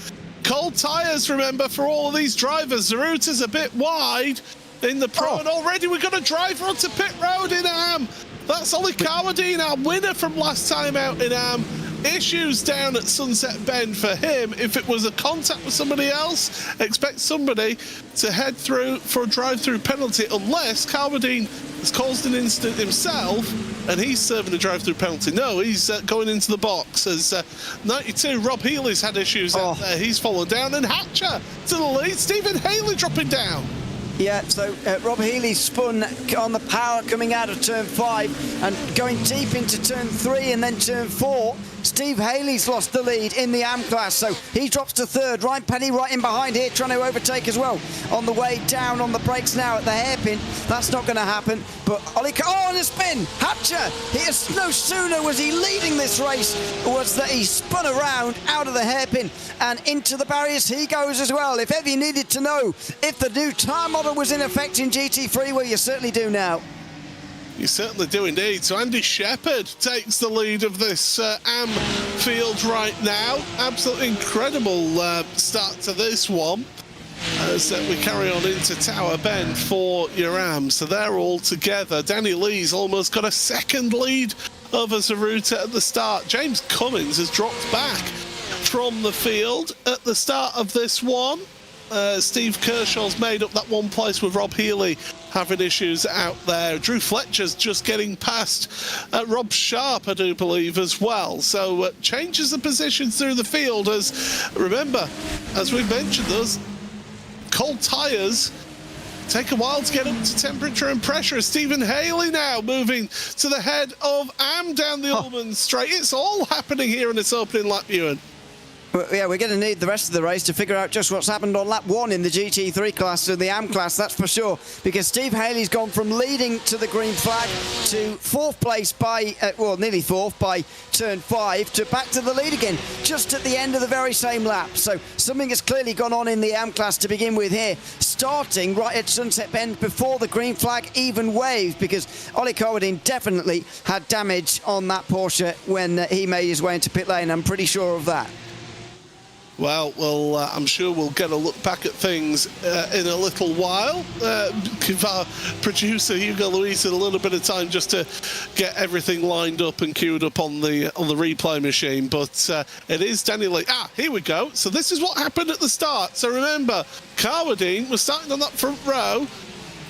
Cold tyres, remember, for all of these drivers. Zaruta's a bit wide in the Pro, and already we've got a driver onto pit road in Am. That's Ollie Carwadine, our winner from last time out in Am. Issues down at Sunset Bend for him. If it was a contact with somebody else, expect somebody to head through for a drive-through penalty, unless Carwadine has caused an incident himself and he's serving a drive-through penalty. No, he's going into the box as 92, Rob Healy's had issues out there. He's fallen down, and Hatcher to the lead. Stephen Haley dropping down. Yeah, so Rob Healy spun on the power coming out of turn 5 and going deep into turn 3 and then turn 4. Steve Haley's lost the lead in the AM class, so he drops to third. Ryan Penny right in behind here, trying to overtake as well. On the way down on the brakes now at the hairpin. That's not going to happen. But on a spin! Hatcher! No sooner was he leading this race, was that he spun around out of the hairpin and into the barriers he goes as well. If ever you needed to know if the new tyre model was in effect in GT3, well, you certainly do now. You certainly do indeed. So Andy Shepherd takes the lead of this AM field right now. Absolutely incredible start to this one as we carry on into Tower Bend for your AM. So they're all together. Danny Lee's almost got a second lead over Zaruta at the start. James Cummins has dropped back from the field at the start of this one. Steve Kershaw's made up that one place with Rob Healy having issues out there. Drew Fletcher's just getting past Rob Sharp, I do believe, as well. So changes the positions through the field as, remember, as we mentioned, those cold tyres take a while to get up to temperature and pressure. Stephen Haley now moving to the head of AM down the Ullman Straight. It's all happening here in this opening lap, Ewan. Yeah, we're going to need the rest of the race to figure out just what's happened on lap 1 in the GT3 class to the AM class, that's for sure. Because Steve Haley's gone from leading to the green flag to 4th place by, nearly 4th by turn 5 to back to the lead again, just at the end of the very same lap. So something has clearly gone on in the AM class to begin with here, starting right at Sunset Bend before the green flag even waved, because Ollie Carwadine definitely had damage on that Porsche when he made his way into pit lane. I'm pretty sure of that. Well, I'm sure we'll get a look back at things in a little while. Give our producer Hugo Luis a little bit of time just to get everything lined up and queued up on the replay machine. But it is Danny Lee. Here we go. So this is what happened at the start. So remember, Carwadine was starting on that front row.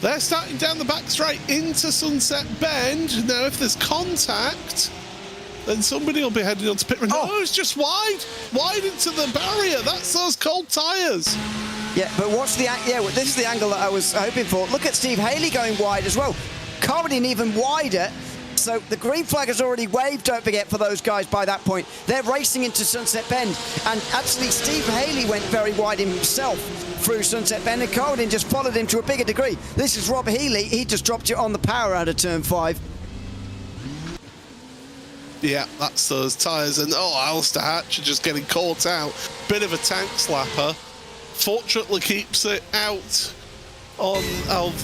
They're starting down the back straight into Sunset Bend. Now, if there's contact, then somebody will be heading on to pit. No, it's just wide into the barrier. That's those cold tyres. Yeah, but watch the this is the angle that I was hoping for. Look at Steve Haley going wide as well. Carwadine even wider. So the green flag has already waved, don't forget, for those guys by that point. They're racing into Sunset Bend. And actually, Steve Haley went very wide himself through Sunset Bend, and Carwadine just followed him to a bigger degree. This is Rob Healy. He just dropped it on the power out of turn 5. Yeah, that's those tyres. And Alistair Hatcher just getting caught out. Bit of a tank slapper. Fortunately keeps it out of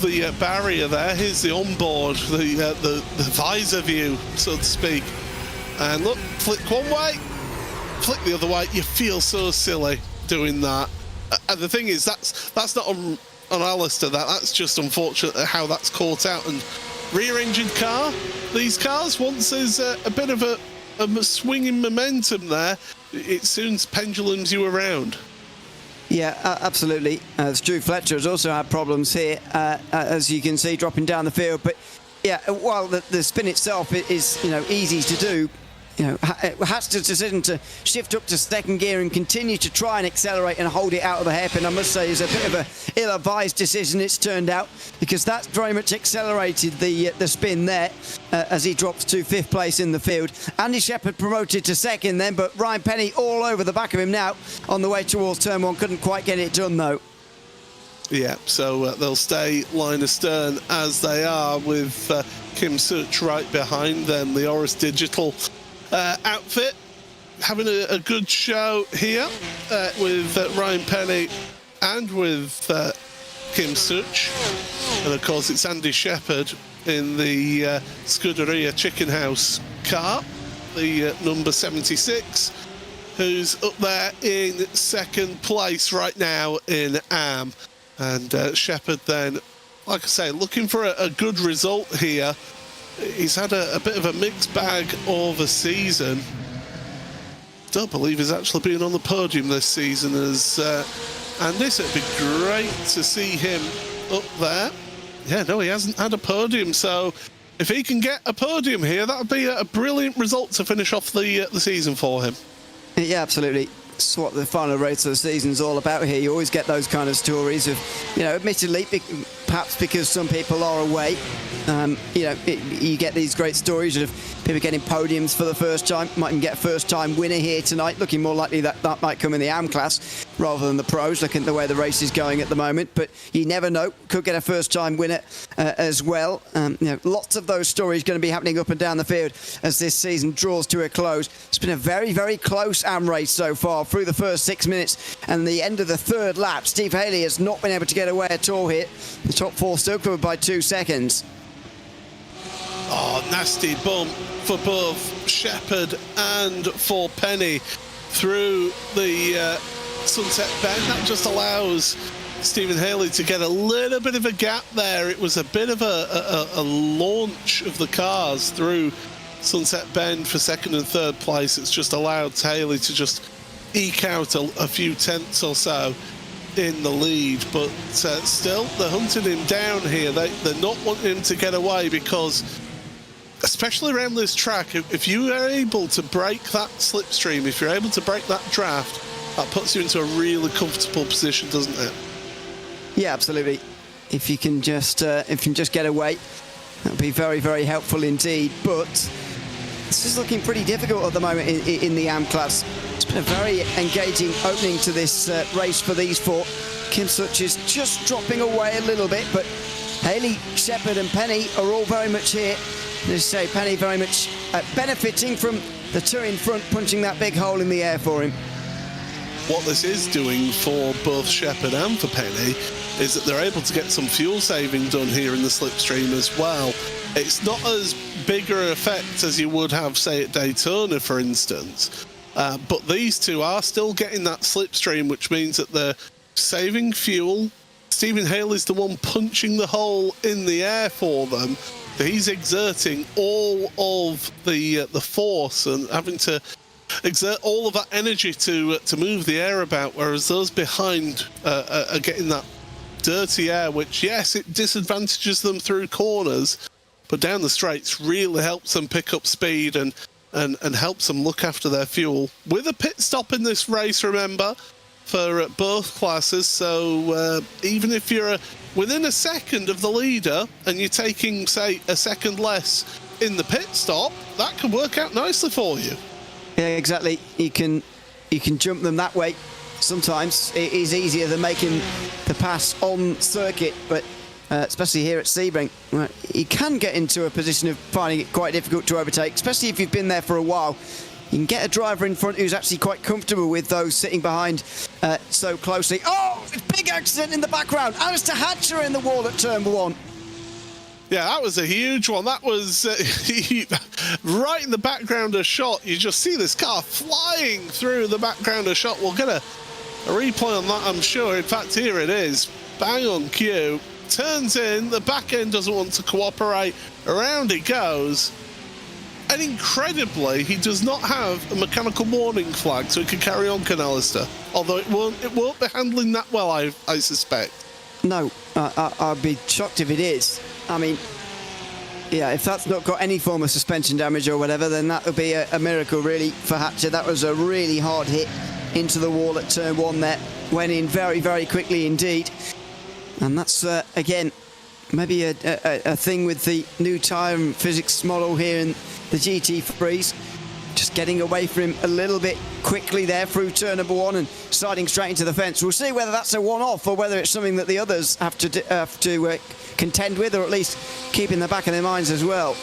the barrier there. Here's the onboard, the visor view, so to speak. And look, flick one way, flick the other way. You feel so silly doing that. And the thing is, that's not on Alistair. That's just unfortunate how that's caught out. And rear-engined car, these cars, once there's a bit of a swinging momentum there, it soon pendulums you around. Yeah, absolutely. Drew Fletcher has also had problems here, as you can see, dropping down the field. But yeah, while the spin itself is easy to do, Hatcher's decision to shift up to second gear and continue to try and accelerate and hold it out of the hairpin, I must say, is a bit of a ill-advised decision, it's turned out, because that's very much accelerated the spin there as he drops to 5th place in the field. Andy Shepherd promoted to 2nd then, but Ryan Penny all over the back of him now on the way towards turn 1. Couldn't quite get it done though. Yeah, so they'll stay line astern as they are, with Kim Such right behind them, the Oris Digital outfit having a good show here with Ryan Penny and with Kim Such, and of course it's Andy Shepherd in the Scuderia Chicken House car, the number 76, who's up there in 2nd place right now in AM. And Shepherd then, like I say, looking for a good result here. He's had a bit of a mixed bag of a season. Don't believe he's actually been on the podium this season and this would be great to see him up there. Yeah, no, he hasn't had a podium, so if he can get a podium here, that would be a brilliant result to finish off the season for him. Yeah, absolutely. That's what the final race of the season is all about here. You always get those kind of stories of, you know, admittedly, perhaps because some people are away, you know, you get these great stories of people getting podiums for the first time. Might even get a first-time winner here tonight. Looking more likely that might come in the AM class rather than the pros, looking at the way the race is going at the moment. But you never know. Could get a first-time winner as well. You know, lots of those stories going to be happening up and down the field as this season draws to a close. It's been a very, very close AM race so far through the first 6 minutes and the end of the third lap. Steve Haley has not been able to get away at all here. The top four still covered by 2 seconds. Oh, nasty bump for both Shepherd and for Penny through the Sunset Bend. That just allows Stephen Haley to get a little bit of a gap there. It was a bit of a launch of the cars through Sunset Bend for second and third place. It's just allowed Haley to just eke out a few tenths or so in the lead, but still they're hunting him down here. They're not wanting him to get away because, especially around this track, if you are able to break that slipstream, if you're able to break that draft, that puts you into a really comfortable position, doesn't it? Yeah, absolutely. If you can just get away, that would be very, very helpful indeed. But this is looking pretty difficult at the moment in the AM class. It's been a very engaging opening to this race for these four. Kim Such is just dropping away a little bit, but Haley, Shepherd and Penny are all very much here. As I say, Penny very much benefiting from the two in front punching that big hole in the air for him. What this is doing for both Shepherd and for Penny is that they're able to get some fuel saving done here in the slipstream as well. It's not as big an effect as you would have, say, at Daytona, for instance. But these two are still getting that slipstream, which means that they're saving fuel. Stephen Haley's the one punching the hole in the air for them. He's exerting all of the force and having to exert all of that energy to move the air about, whereas those behind are getting that dirty air, which, yes, it disadvantages them through corners, but down the straights really helps them pick up speed and helps them look after their fuel. With a pit stop in this race, remember, for both classes, so even if you're within a second of the leader and you're taking, say, a second less in the pit stop, that can work out nicely for you. Yeah, exactly. You can jump them that way. Sometimes it is easier than making the pass on circuit, but especially here at Sebring, you can get into a position of finding it quite difficult to overtake, especially if you've been there for a while. You can get a driver in front who's actually quite comfortable with those sitting behind so closely. Oh, big accident in the background. Alistair Hatcher in the wall at turn 1. Yeah, that was a huge one. That was right in the background of shot. You just see this car flying through the background of shot. We'll get a replay on that, I'm sure. In fact, here it is. Bang on cue. Turns in. The back end doesn't want to cooperate. Around he goes. And incredibly, he does not have a mechanical warning flag, so he can carry on, can Alistair? Although it won't be handling that well, I suspect. No, I'd be shocked if it is. I mean, yeah, if that's not got any form of suspension damage or whatever, then that would be a miracle, really, for Hatcher. That was a really hard hit into the wall at turn 1 there. Went in very, very quickly indeed. And that's, again, maybe a thing with the new tyre and physics model here in the GT3s. Just getting away from him a little bit quickly there through turn number 1 and sliding straight into the fence. We'll see whether that's a one-off or whether it's something that the others have to contend with, or at least keep in the back of their minds as well.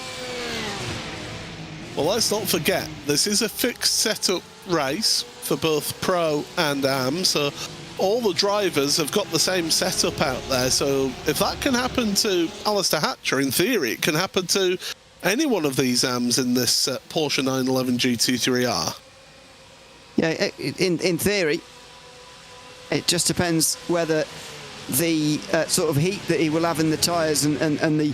Well, let's not forget, this is a fixed setup race for both Pro and AM, so all the drivers have got the same setup out there. So if that can happen to Alistair Hatcher, in theory, it can happen to any one of these AMs in this Porsche 911 GT3R. Yeah, in theory, it just depends whether the sort of heat that he will have in the tyres and the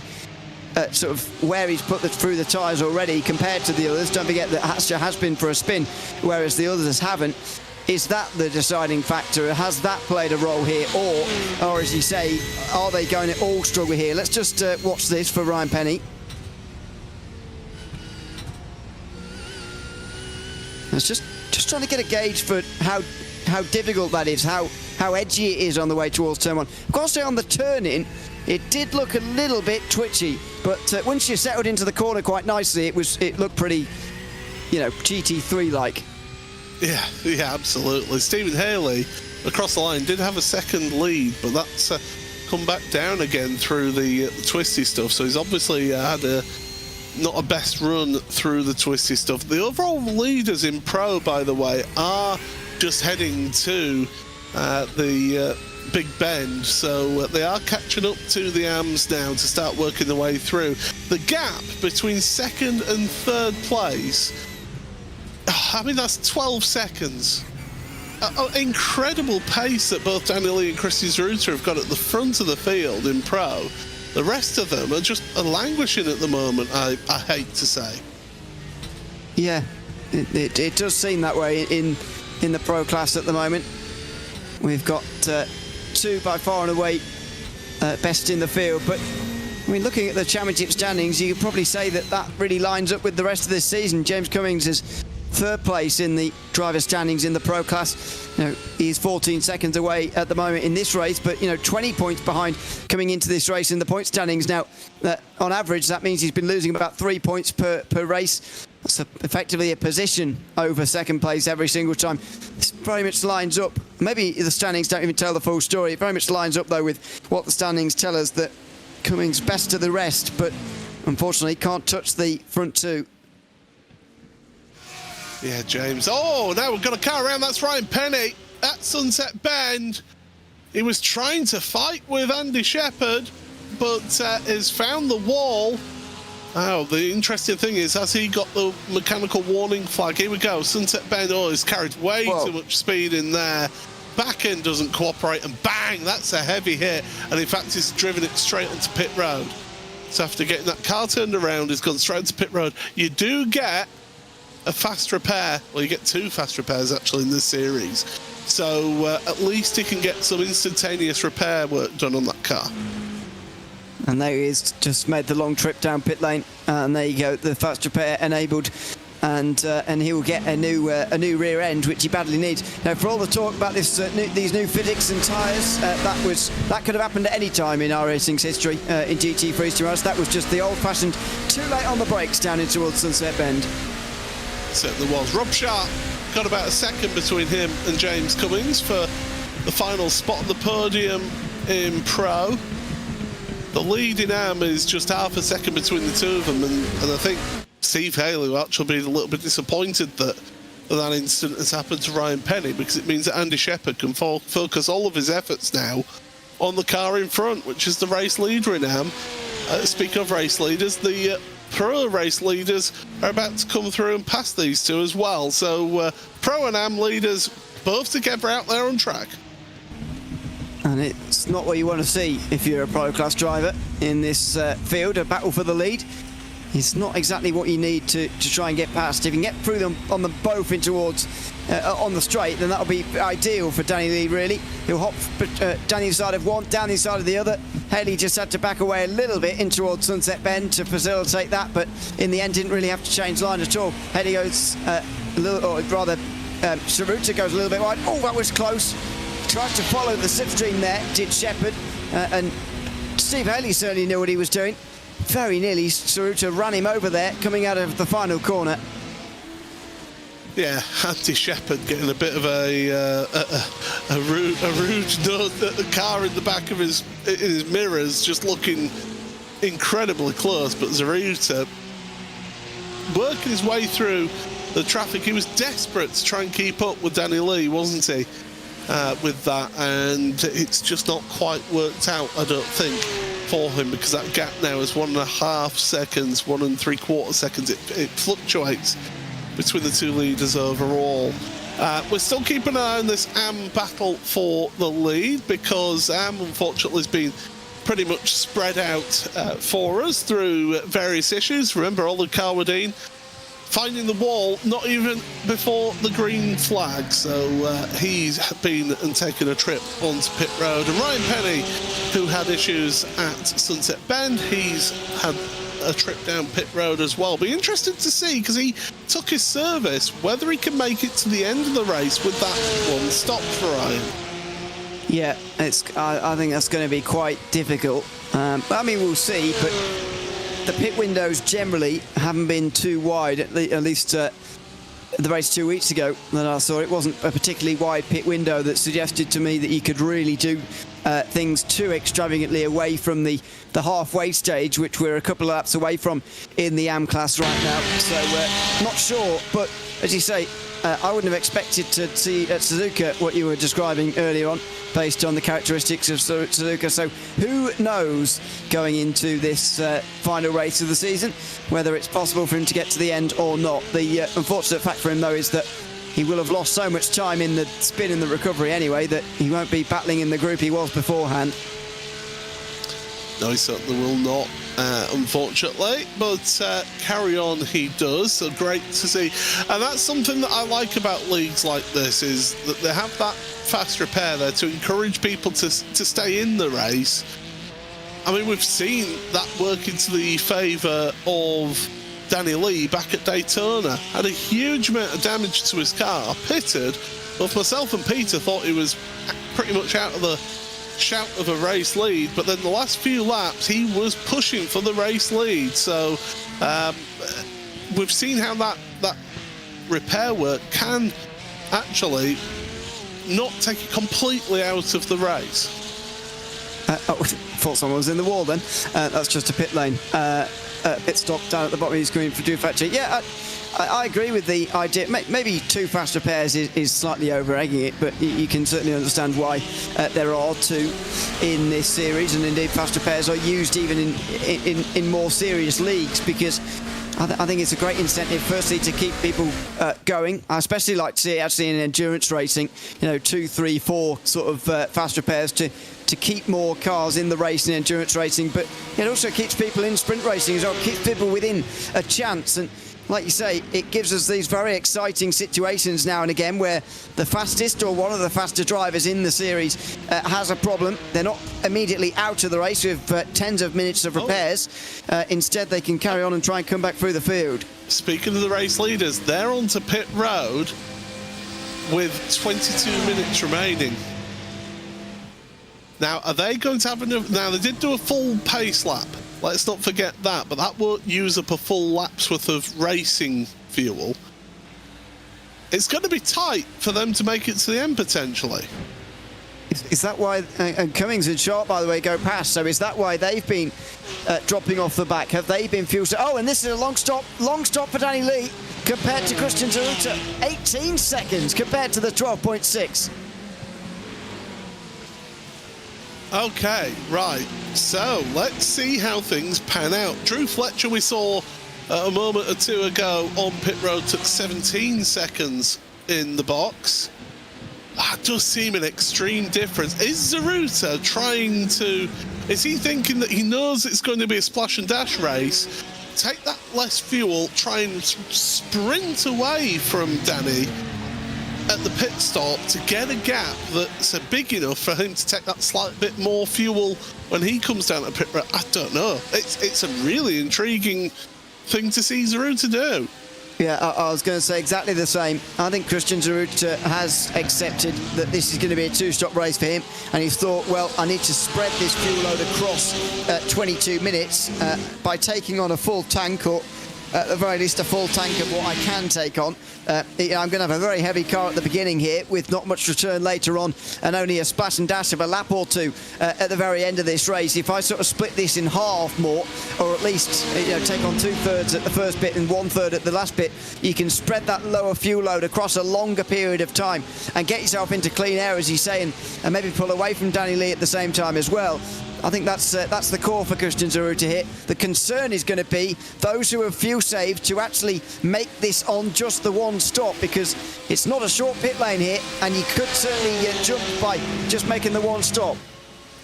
sort of where he's put through the tyres already compared to the others. Don't forget that Hatcher has been for a spin, whereas the others haven't. Is that the deciding factor? Has that played a role here? Or as you say, are they going to all struggle here? Let's just watch this for Ryan Penny. It's just trying to get a gauge for how difficult that is, how edgy it is on the way towards turn 1. Of course, on the turn-in, it did look a little bit twitchy, but once you settled into the corner quite nicely, it looked pretty, GT3-like. Yeah, absolutely. Stephen Haley across the line did have a second lead, but that's come back down again through the twisty stuff. So he's obviously had not a best run through the twisty stuff. The overall leaders in Pro, by the way, are just heading to the Big Bend, so they are catching up to the AMs now to start working their way through. The gap between second and third place, that's 12 seconds. Incredible pace that both Danny Lee and Christy Zaruta have got at the front of the field in Pro. The rest of them are just languishing at the moment, I hate to say. Yeah, it does seem that way in the Pro class at the moment. We've got two by far and away best in the field, but I mean, looking at the championship standings, you could probably say that really lines up with the rest of this season. James Cummings is third place in the driver standings in the Pro class. He's 14 seconds away at the moment in this race, but 20 points behind coming into this race in the point standings. Now, on average, that means he's been losing about 3 points per race. That's effectively a position over second place every single time. This very much lines up. Maybe the standings don't even tell the full story. It very much lines up, though, with what the standings tell us, that Cummings best of the rest, but unfortunately can't touch the front two. Yeah, James. Oh, now we've got a car around. That's Ryan Penny at Sunset Bend. He was trying to fight with Andy Shepherd, but has found the wall. Oh, the interesting thing is, has he got the mechanical warning flag? Here we go. Sunset Bend, he's carried way too much speed in there. Back end doesn't cooperate, and bang, that's a heavy hit. And in fact, he's driven it straight onto pit road. So after getting that car turned around, he's gone straight onto pit road. You do get a fast repair. Well, you get 2 fast repairs, actually, in this series. So at least he can get some instantaneous repair work done on that car. And there he is, just made the long trip down pit lane, and there you go, the fast repair enabled, and he will get a new rear end, which he badly needs. Now, for all the talk about these new physics and tyres, that could have happened at any time in our racing's history in GT3 to us. That was just the old-fashioned too late on the brakes down in towards Sunset Bend. Certainly was. Rob Sharp got about a second between him and James Cummings for the final spot on the podium in Pro. The lead in AM is just half a second between the two of them, and I think Steve Haley will actually be a little bit disappointed that incident has happened to Ryan Penny, because it means that Andy Shepherd can focus all of his efforts now on the car in front, which is the race leader in AM. Speaking of race leaders, the Pro race leaders are about to come through and pass these two as well. So Pro and AM leaders both together out there on track. And it's not what you want to see if you're a Pro class driver in this field. A battle for the lead. It's not exactly what you need to try and get past. If you can get through them on them both in towards on the straight, then that'll be ideal for Danny Lee, really. He'll hop down the side of one, down the side of the other. Haley just had to back away a little bit in towards Sunset Bend to facilitate that, but in the end didn't really have to change line at all. Haley goes a little, or rather, Saruta goes a little bit wide. Oh, that was close. Tries to follow the slipstream there, did Shepherd, and Steve Haley certainly knew what he was doing. Very nearly, Saruta ran him over there, coming out of the final corner. Yeah, Andy Shepherd getting a bit of a rude note at the car in the back of his mirrors, just looking incredibly close. But Zaruta working his way through the traffic. He was desperate to try and keep up with Danny Lee, wasn't he? With that, and it's just not quite worked out, I don't think, for him, because that gap now is 1.5 seconds, 1 3/4 seconds. It fluctuates between the two leaders overall. We're still keeping an eye on this AM battle for the lead, because AM unfortunately has been pretty much spread out for us through various issues. Remember, Ollie Carwadine finding the wall not even before the green flag, so he's been and taken a trip onto pit road. And Ryan Penny, who had issues at Sunset Bend, he's had a trip down pit road as well. Be interested to see, because he took his service, whether he can make it to the end of the race with that one stop for Ryan. Yeah, I think that's going to be quite difficult. I mean, we'll see, but the pit windows generally haven't been too wide, at least the race 2 weeks ago that I saw. It wasn't a particularly wide pit window that suggested to me that you could really do things too extravagantly away from the halfway stage, which we're a couple of laps away from in the AM class right now. So not sure, but as you say, I wouldn't have expected to see at Suzuka what you were describing earlier on, based on the characteristics of Suzuka. So who knows going into this final race of the season whether it's possible for him to get to the end or not. The unfortunate fact for him, though, is that he will have lost so much time in the spin and the recovery anyway that he won't be battling in the group he was beforehand. No, he certainly will not, unfortunately, but carry on he does, so great to see. And that's something that I like about leagues like this, is that they have that fast repair there to encourage people to stay in the race. I mean, we've seen that work into the favour of Danny Lee back at Daytona. Had a huge amount of damage to his car, pitted. Both myself and Peter thought he was pretty much out of the shout of a race lead, but then the last few laps he was pushing for the race lead. So we've seen how that repair work can actually not take it completely out of the race. Thought someone was in the wall then. That's just a pit lane. Pit stop down at the bottom of your screen for Drew Fletcher. Yeah, I agree with the idea. Maybe two fast repairs is slightly over-egging it, but you can certainly understand why there are two in this series, and indeed fast repairs are used even in more serious leagues, because I think it's a great incentive, firstly, to keep people going. I especially like to see it actually in endurance racing, 2, 3, 4 sort of fast repairs to keep more cars in the race in endurance racing, but it also keeps people in sprint racing as well, keeps people within a chance. And like you say, it gives us these very exciting situations now and again where the fastest or one of the faster drivers in the series has a problem. They're not immediately out of the race with tens of minutes of repairs. Instead, they can carry on and try and come back through the field. Speaking of the race leaders, they're onto pit road with 22 minutes remaining. Now, are they going to have enough? Now, they did do a full pace lap. Let's not forget that, but that won't use up a full lap's worth of racing fuel. It's going to be tight for them to make it to the end, potentially. Is that why, and Cummings and Sharp, by the way, go past, so is that why they've been dropping off the back? Have they been fuel? Oh, and this is a long stop for Danny Lee compared to Christian Zaruta. 18 seconds compared to the 12.6. Okay, right. So let's see how things pan out. Drew Fletcher, we saw a moment or two ago on pit road, took 17 seconds in the box. That does seem an extreme difference. Is Zaruta trying to... Is he thinking that he knows it's going to be a splash and dash race? Take that less fuel, try and sprint away from Danny at the pit stop to get a gap that's big enough for him to take that slight bit more fuel when he comes down to pit road. I don't know. It's a really intriguing thing to see Zaruta do. Yeah, I was going to say exactly the same. I think Christian Zaruta has accepted that this is going to be a two-stop race for him, and he's thought, well, I need to spread this fuel load across 22 minutes by taking on a full tank, or at the very least a full tank of what I can take on. I'm going to have a very heavy car at the beginning here with not much return later on, and only a splash and dash of a lap or two at the very end of this race. If I sort of split this in half more, or at least take on 2/3 at the first bit and 1/3 at the last bit, you can spread that lower fuel load across a longer period of time and get yourself into clean air, as you say, and maybe pull away from Danny Lee at the same time as well. I think that's the core for Christian Zaruta here. The concern is going to be those who have fuel saved to actually make this on just the one stop, because it's not a short pit lane here, and you could certainly jump by just making the one stop.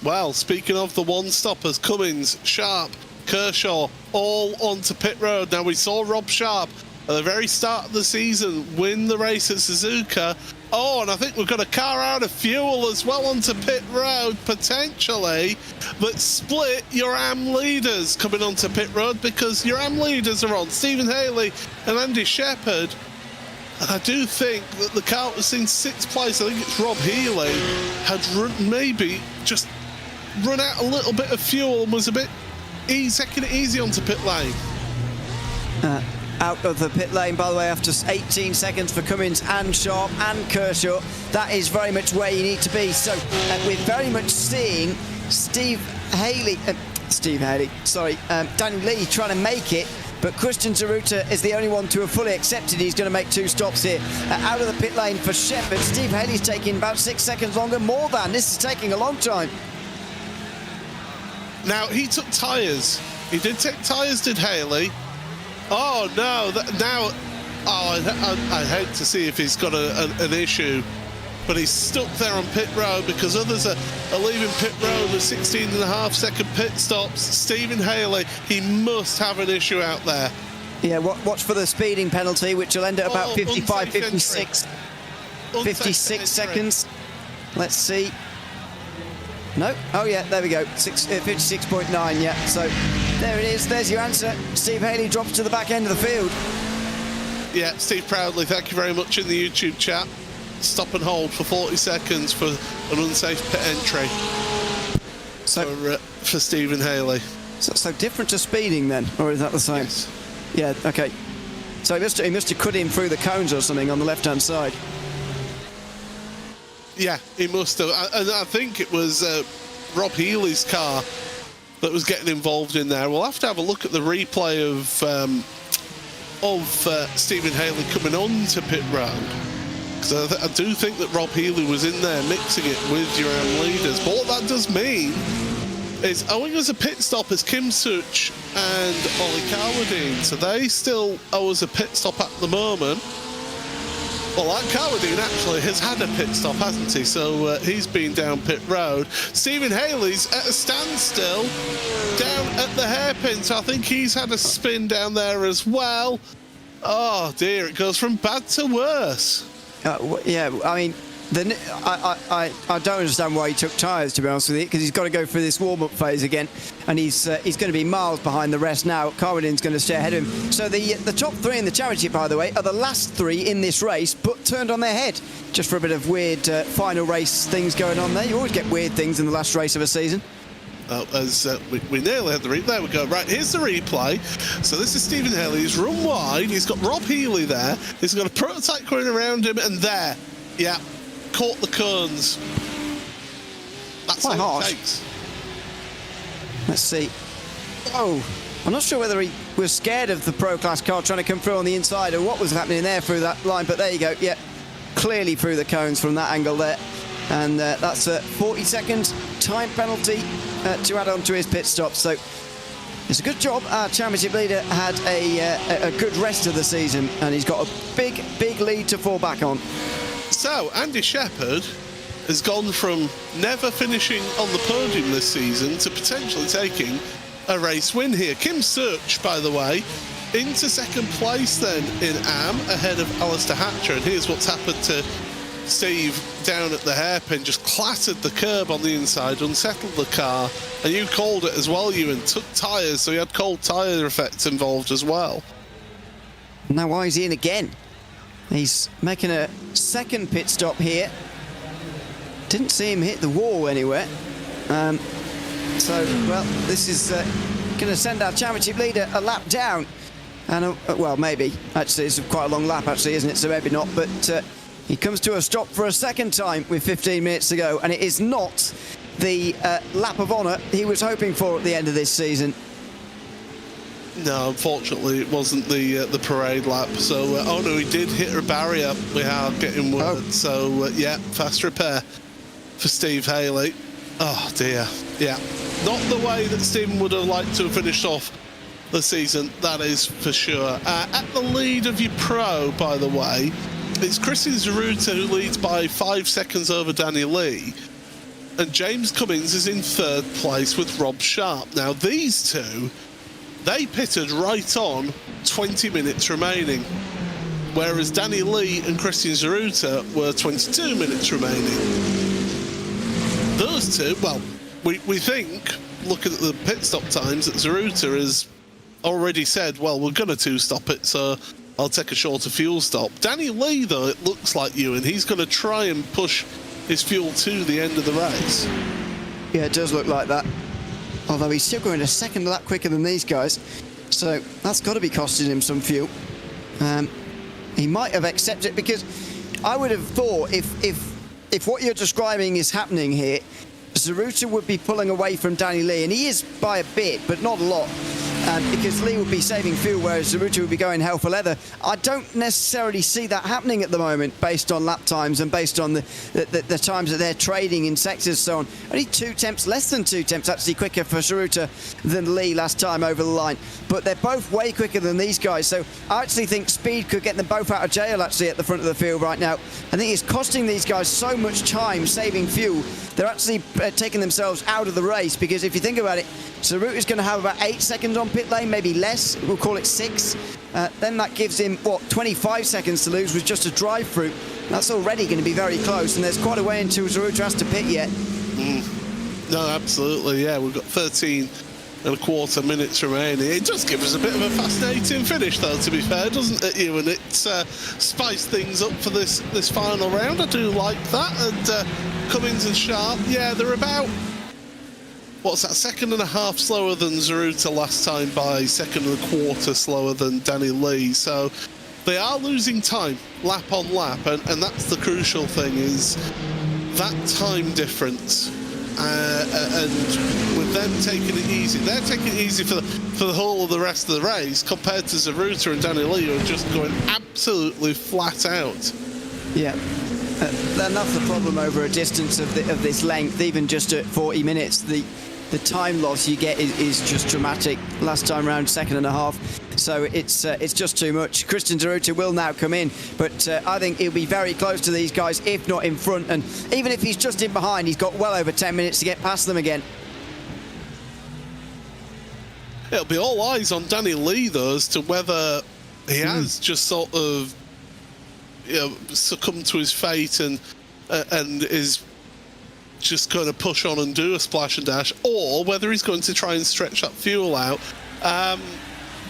Well, speaking of the one stoppers, Cummins, Sharp, Kershaw, all onto pit road. Now, we saw Rob Sharp at the very start of the season win the race at Suzuka Oh, and I think we've got a car out of fuel as well onto pit road, potentially. But split your AM leaders coming onto pit road, because your AM leaders are on Stephen Haley and Andy Shepherd. And I do think that the car that was in 6th place, I think it's Rob Healy, had maybe just run out a little bit of fuel and was a bit taking it easy onto pit lane. Out of the pit lane, by the way, after 18 seconds for Cummins and Sharp and Kershaw. That is very much where you need to be. So we're very much seeing Daniel Lee trying to make it, but Christian Zaruta is the only one to have fully accepted he's going to make 2 stops here. Out of the pit lane for Shepherd. Steve Haley's taking about 6 seconds longer, more than. This is taking a long time. Now, he took tyres. He did take tyres, did Haley. Oh, no. I hate to see if he's got an issue. But he's stuck there on pit road because others are leaving pit road with 16.5-second pit stops. Stephen Haley, he must have an issue out there. Yeah, watch for the speeding penalty, which will end at about 55, 56, 56 seconds. Let's see. No? Oh, yeah, there we go. 56.9, yeah. So there it is. There's your answer. Steve Haley drops to the back end of the field. Yeah, Steve Proudly, thank you very much in the YouTube chat. Stop and hold for 40 seconds for an unsafe pit entry for Stephen Haley. So different to speeding then, or is that the same? Yes. Yeah, okay. So he must have cut in through the cones or something on the left-hand side. Yeah, he must have. And I think it was Rob Healy's car that was getting involved in there. We'll have to have a look at the replay of Stephen Haley coming on to pit road. Because I do think that Rob Healy was in there mixing it with your own leaders. But what that does mean is owing us a pit stop as Kim Such and Ollie Carwadine. So they still owe us a pit stop at the moment. Well, that Carwadine actually has had a pit stop, hasn't he? So he's been down pit road. Stephen Haley's at a standstill down at the hairpin. So I think he's had a spin down there as well. Oh dear, it goes from bad to worse. Yeah, I mean, I don't understand why he took tyres, to be honest with you, because he's got to go through this warm-up phase again, and he's going to be miles behind the rest now. Carwadine's going to stay ahead of him. So the top 3 in the championship, by the way, are the last 3 in this race, but turned on their head. Just for a bit of weird final race things going on there. You always get weird things in the last race of a season. As we nearly had the replay. There we go. Right, here's the replay. So this is Stephen Haley. He's run wide. He's got Rob Healy there. He's got a prototype going around him, and there, yeah, caught the cones. That's quite all harsh. it takes. Let's see. Oh, I'm not sure whether he was scared of the Pro Class car trying to come through on the inside or what was happening there through that line, but there you go. Yeah, clearly through the cones from that angle there. And that's a 40-second time penalty to add on to his pit stop. So it's a good job. Our championship leader had a good rest of the season, and he's got a big lead to fall back on. So Andy Shepherd has gone from never finishing on the podium this season to potentially taking a race win here. Kim Such, by the way, into 2nd place then in AM, ahead of Alistair Hatcher. And here's what's happened to Steve down at the hairpin. Just clattered the curb on the inside, unsettled the car, and you called it as well, Ewan. Took tyres, so he had cold tyre effects involved as well. Now why is he in again? He's making a 2nd pit stop here. Didn't see him hit the wall anywhere. So, well, this is going to send our championship leader a lap down. And, well, maybe. Actually, it's quite a long lap, actually, isn't it? So maybe not. But he comes to a stop for a 2nd time with 15 minutes to go. And it is not the lap of honour he was hoping for at the end of this season. No, unfortunately, it wasn't the parade lap. So, oh no, he did hit a barrier. We are getting word. Oh. So, yeah, fast repair for Steve Haley. Oh dear, yeah, not the way that Stephen would have liked to have finished off the season. That is for sure. At the lead of your pro, by the way, it's Christian Zaruta who leads by 5 seconds over Danny Lee, and James Cummins is in 3rd place with Rob Sharp. Now these two, they pitted right on 20 minutes remaining. whereas Danny Lee and Christian Zeruta were 22 minutes remaining. Those two, well, we think, looking at the pit stop times, that Zeruta has already said, well, we're going to two-stop it, so I'll take a shorter fuel stop. Danny Lee, though, it looks like you, and he's going to try and push his fuel to the end of the race. Yeah, it does look like that. Although he's still going a second lap quicker than these guys, so that's got to be costing him some fuel. He might have accepted, because I would have thought if what you're describing is happening here, Zeruta would be pulling away from Danny Lee, and he is by a bit, but not a lot, because Lee would be saving fuel, whereas Zeruta would be going hell for leather. I don't necessarily see that happening at the moment, based on lap times and based on the times that they're trading in sectors, so on. Only 2 tenths, less than 2 tenths, actually quicker for Zeruta than Lee last time over the line. But they're both way quicker than these guys, so I actually think speed could get them both out of jail, actually, at the front of the field right now. I think it's costing these guys so much time saving fuel. They're actually taking themselves out of the race, because if you think about it, Zeruta's going to have about 8 seconds on pit lane, maybe less. We'll call it 6. Then that gives him, what, 25 seconds to lose with just a drive-through. That's already going to be very close, and there's quite a way until Zeruta has to pit yet. No, absolutely, yeah. We've got 13 and a quarter minutes remaining. It does give us a bit of a fascinating finish, though, to be fair, doesn't it, Ewan? It's spiced things up for this final round. I do like that. And Cummins and Sharp, yeah, they're about, what's that, second and a half slower than Zeruta last time by second and a quarter slower than Danny Lee. So they are losing time, lap on lap, and that's the crucial thing, is that time difference. And with them taking it easy, they're taking it easy for the whole of the rest of the race, compared to Zeruta and Danny Lee, who are just going absolutely flat out. Yeah, and that's the problem over a distance of this length. Even just at 40 minutes, the time loss you get is just dramatic. Last time round, second and a half. So it's just too much. Christian Zeruta will now come in, but I think he'll be very close to these guys, if not in front. And even if he's just in behind, he's got well over 10 minutes to get past them again. It'll be all eyes on Danny Lee, though, as to whether he has just sort of, succumbed to his fate and is just going to push on and do a splash and dash, or whether he's going to try and stretch that fuel out.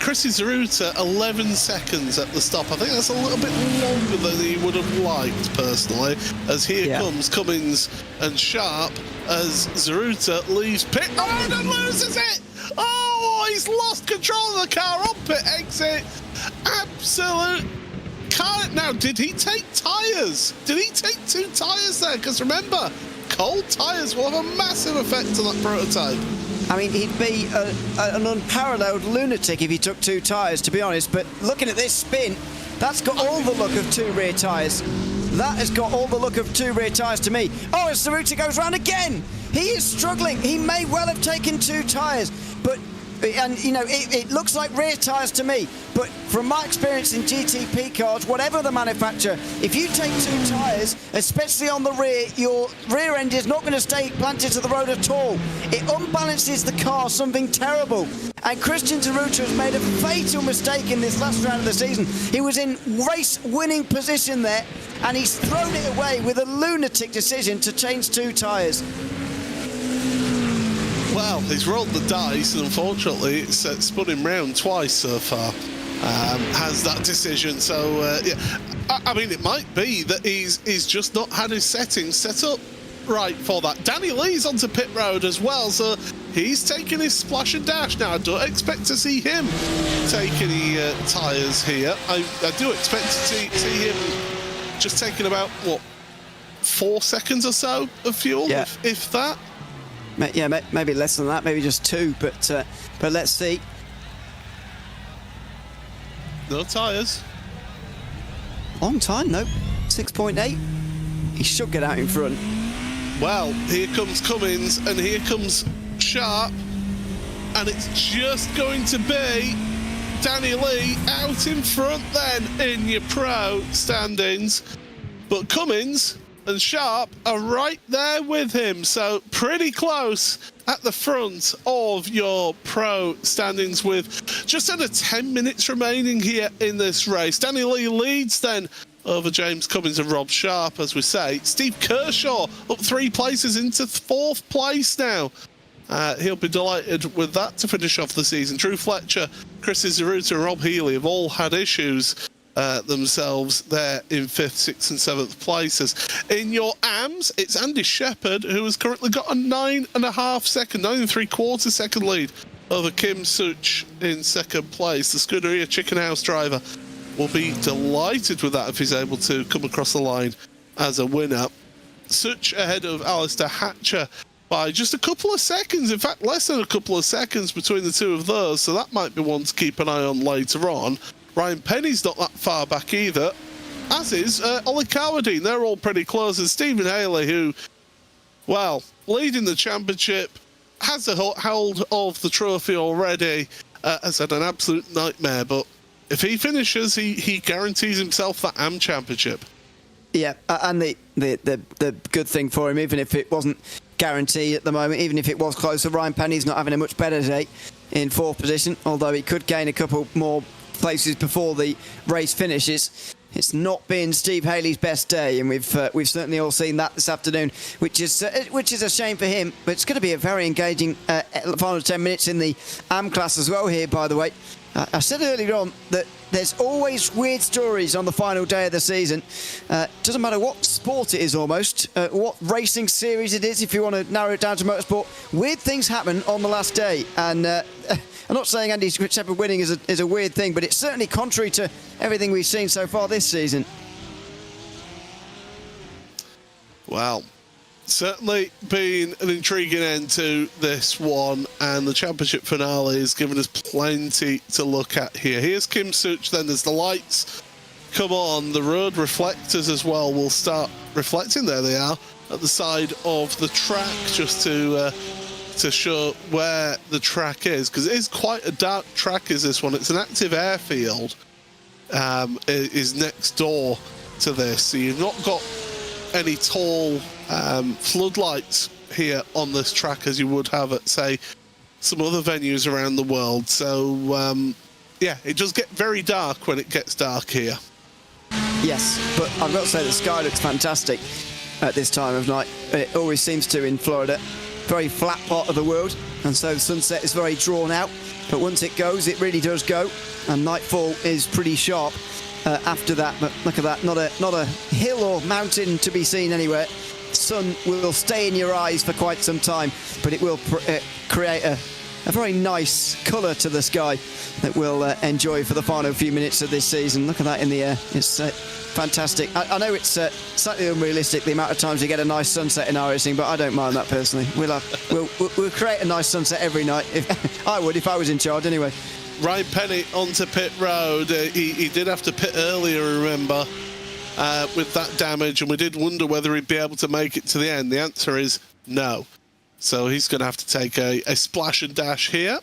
Chrissy Zeruta, 11 seconds at the stop. I think that's a little bit longer than he would have liked, personally, as here comes Cummins and Sharp as Zeruta leaves pit road and loses it. Oh, he's lost control of the car on pit exit. Absolute car. Now, did he take tyres? Did he take 2 tyres there? Because remember, cold tyres will have a massive effect on that prototype. I mean, he'd be an unparalleled lunatic if he took 2 tyres, to be honest. But looking at this spin, that's got all the look of 2 rear tyres. That has got all the look of 2 rear tyres to me. Oh, as Zeruta goes round again! He is struggling. He may well have taken 2 tyres, but... And, you know, it looks like rear tyres to me, but from my experience in GTP cars, whatever the manufacturer, if you take 2 tyres, especially on the rear, your rear end is not going to stay planted to the road at all. It unbalances the car, something terrible. And Christian Zeruta has made a fatal mistake in this last round of the season. He was in race-winning position there, and he's thrown it away with a lunatic decision to change 2 tyres. Well, he's rolled the dice, and unfortunately, it's spun him round twice so far. Has that decision. So, yeah, I mean, it might be that he's just not had his settings set up right for that. Danny Lee's onto pit road as well, so he's taking his splash and dash. Now, I don't expect to see him take any tyres here. I do expect to see him just taking about, what, 4 seconds or so of fuel, if that. Yeah, maybe less than that, maybe just 2, but let's see. No tyres. Long time, no. 6.8. He should get out in front. Well, here comes Cummins, and here comes Sharp, and it's just going to be Danny Lee out in front then in your pro standings. But Cummins and Sharp are right there with him. So pretty close at the front of your pro standings with just under 10 minutes remaining here in this race. Danny Lee leads then over James Cummins and Rob Sharp, as we say. Steve Kershaw up 3 places into 4th place now. He'll be delighted with that to finish off the season. Drew Fletcher, Chris Zaruta and Rob Healy have all had issues themselves there in 5th, 6th and 7th places. In your AMs, it's Andy Shepherd, who has currently got a 9.5 second, 9.75 second lead over Kim Such in 2nd place. The Scuderia Chicken House driver will be delighted with that if he's able to come across the line as a winner. Such ahead of Alistair Hatcher by just a couple of seconds, in fact less than a couple of seconds between the two of those, so that might be one to keep an eye on later on. Ryan Penny's not that far back either, as is Ollie Cowardine. They're all pretty close. And Stephen Haley, who, well, leading the championship, has a hold of the trophy already, has had an absolute nightmare. But if he finishes, he guarantees himself that AM championship. Yeah, and the good thing for him, even if it wasn't guaranteed at the moment, even if it was closer, Ryan Penny's not having a much better day in 4th position, although he could gain a couple more places before the race finishes. It's not been Steve Haley's best day, and we've certainly all seen that this afternoon, which is a shame for him. But it's going to be a very engaging final 10 minutes in the AM class as well here, by the way. I said earlier on that there's always weird stories on the final day of the season. Doesn't matter what sport it is almost, what racing series it is, if you want to narrow it down to motorsport, weird things happen on the last day. And I'm not saying Andy Shepherd winning is a weird thing, but it's certainly contrary to everything we've seen so far this season. Well, certainly been an intriguing end to this one, and the championship finale has given us plenty to look at here. Here's Kim Such then as the lights come on. The road reflectors as well will start reflecting. There they are at the side of the track, just to show where the track is, because it is quite a dark track, is this one. It's an active airfield, is next door to this, so you've not got any tall floodlights here on this track as you would have at, say, some other venues around the world. So yeah, it does get very dark when it gets dark here. Yes, but I've got to say the sky looks fantastic at this time of night. It always seems to in Florida. Very flat part of the world, and so the sunset is very drawn out, but once it goes, it really does go, and nightfall is pretty sharp after that. But look at that, not a hill or mountain to be seen anywhere. Sun will stay in your eyes for quite some time, but it will create a very nice colour to the sky that we'll enjoy for the final few minutes of this season. Look at that in the air. It's fantastic. I know it's slightly unrealistic the amount of times you get a nice sunset in our racing, but I don't mind that personally. We'll create a nice sunset every night. I would if I was in charge anyway. Ryan Penny onto pit road. He did have to pit earlier, remember, with that damage, and we did wonder whether he'd be able to make it to the end. The answer is no. So he's going to have to take a splash and dash here,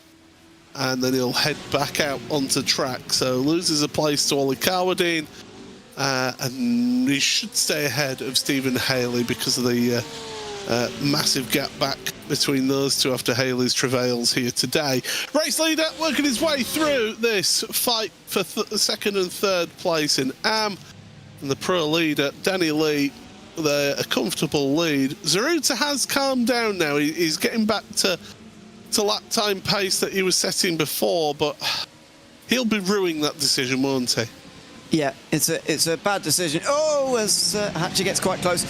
and then he'll head back out onto track. So loses a place to Ollie Cowardine, and he should stay ahead of Stephen Haley because of the massive gap back between those two after Haley's travails here today. Race leader working his way through this fight for second and third place in AM, and the pro leader, Danny Lee, a comfortable lead. Zaruta has calmed down now. He's getting back to lap time pace that he was setting before, but he'll be ruining that decision, won't he? Yeah, it's a bad decision. Oh, as Hatcher gets quite close.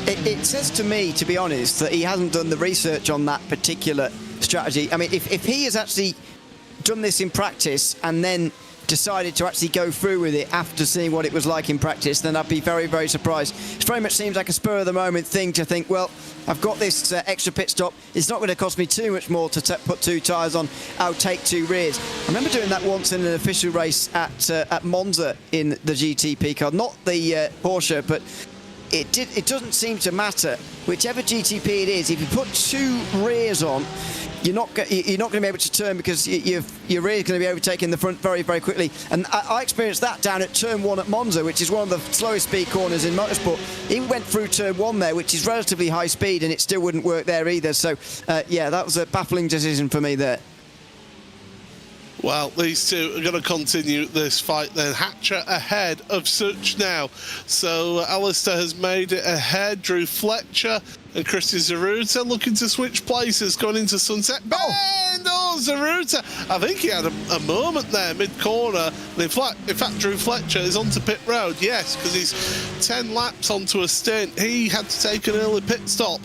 It says to me, to be honest, that he hasn't done the research on that particular strategy. I mean, if he has actually done this in practice and then decided to actually go through with it after seeing what it was like in practice, then I'd be very, very surprised. It very much seems like a spur-of-the-moment thing to think, well, I've got this extra pit stop. It's not going to cost me too much more to put 2 tyres on. I'll take 2 rears. I remember doing that once in an official race at Monza in the GTP car, not the Porsche, but it doesn't seem to matter. Whichever GTP it is, if you put 2 rears on, you're not going to be able to turn because you're really going to be overtaking the front very, very quickly. And I experienced that down at turn 1 at Monza, which is one of the slowest speed corners in motorsport. He went through turn 1 there, which is relatively high speed, and it still wouldn't work there either. So, yeah, that was a baffling decision for me there. Well, these two are going to continue this fight then. Hatcher ahead of Such now. So Alistair has made it ahead. Drew Fletcher and Christian Zaruta looking to switch places going into Sunset Bend. Oh, Zaruta. I think he had a moment there mid-corner. In fact, Drew Fletcher is onto pit road. Yes, because he's 10 laps onto a stint. He had to take an early pit stop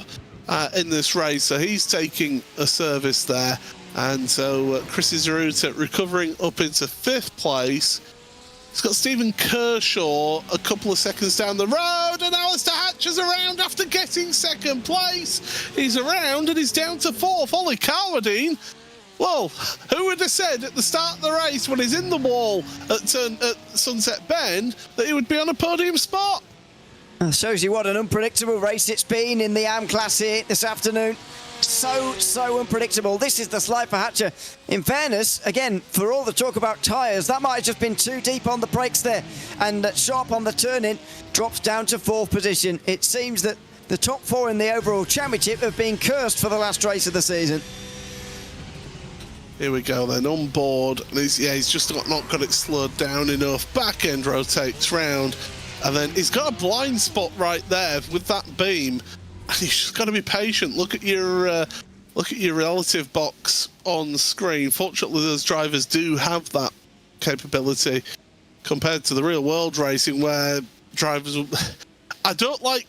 in this race. So he's taking a service there. And so Chris Zaruta recovering up into 5th place. He's got Stephen Kershaw a couple of seconds down the road, and Alistair Hatcher's around after getting 2nd place. He's around and he's down to 4th. Ollie Carwadine. Well, who would have said at the start of the race when he's in the wall at Sunset Bend that he would be on a podium spot? Shows you what an unpredictable race it's been in the AM Class here this afternoon. So unpredictable. This is the slide for Hatcher. In fairness, again, for all the talk about tyres, that might have just been too deep on the brakes there. And Sharp on the turn-in drops down to 4th position. It seems that the top 4 in the overall championship have been cursed for the last race of the season. Here we go then, on board. And he's just not got it slowed down enough. Back end rotates round. And then he's got a blind spot right there with that beam. And you've just got to be patient. Look at your relative box on screen. Fortunately, those drivers do have that capability compared to the real world racing where drivers... I don't like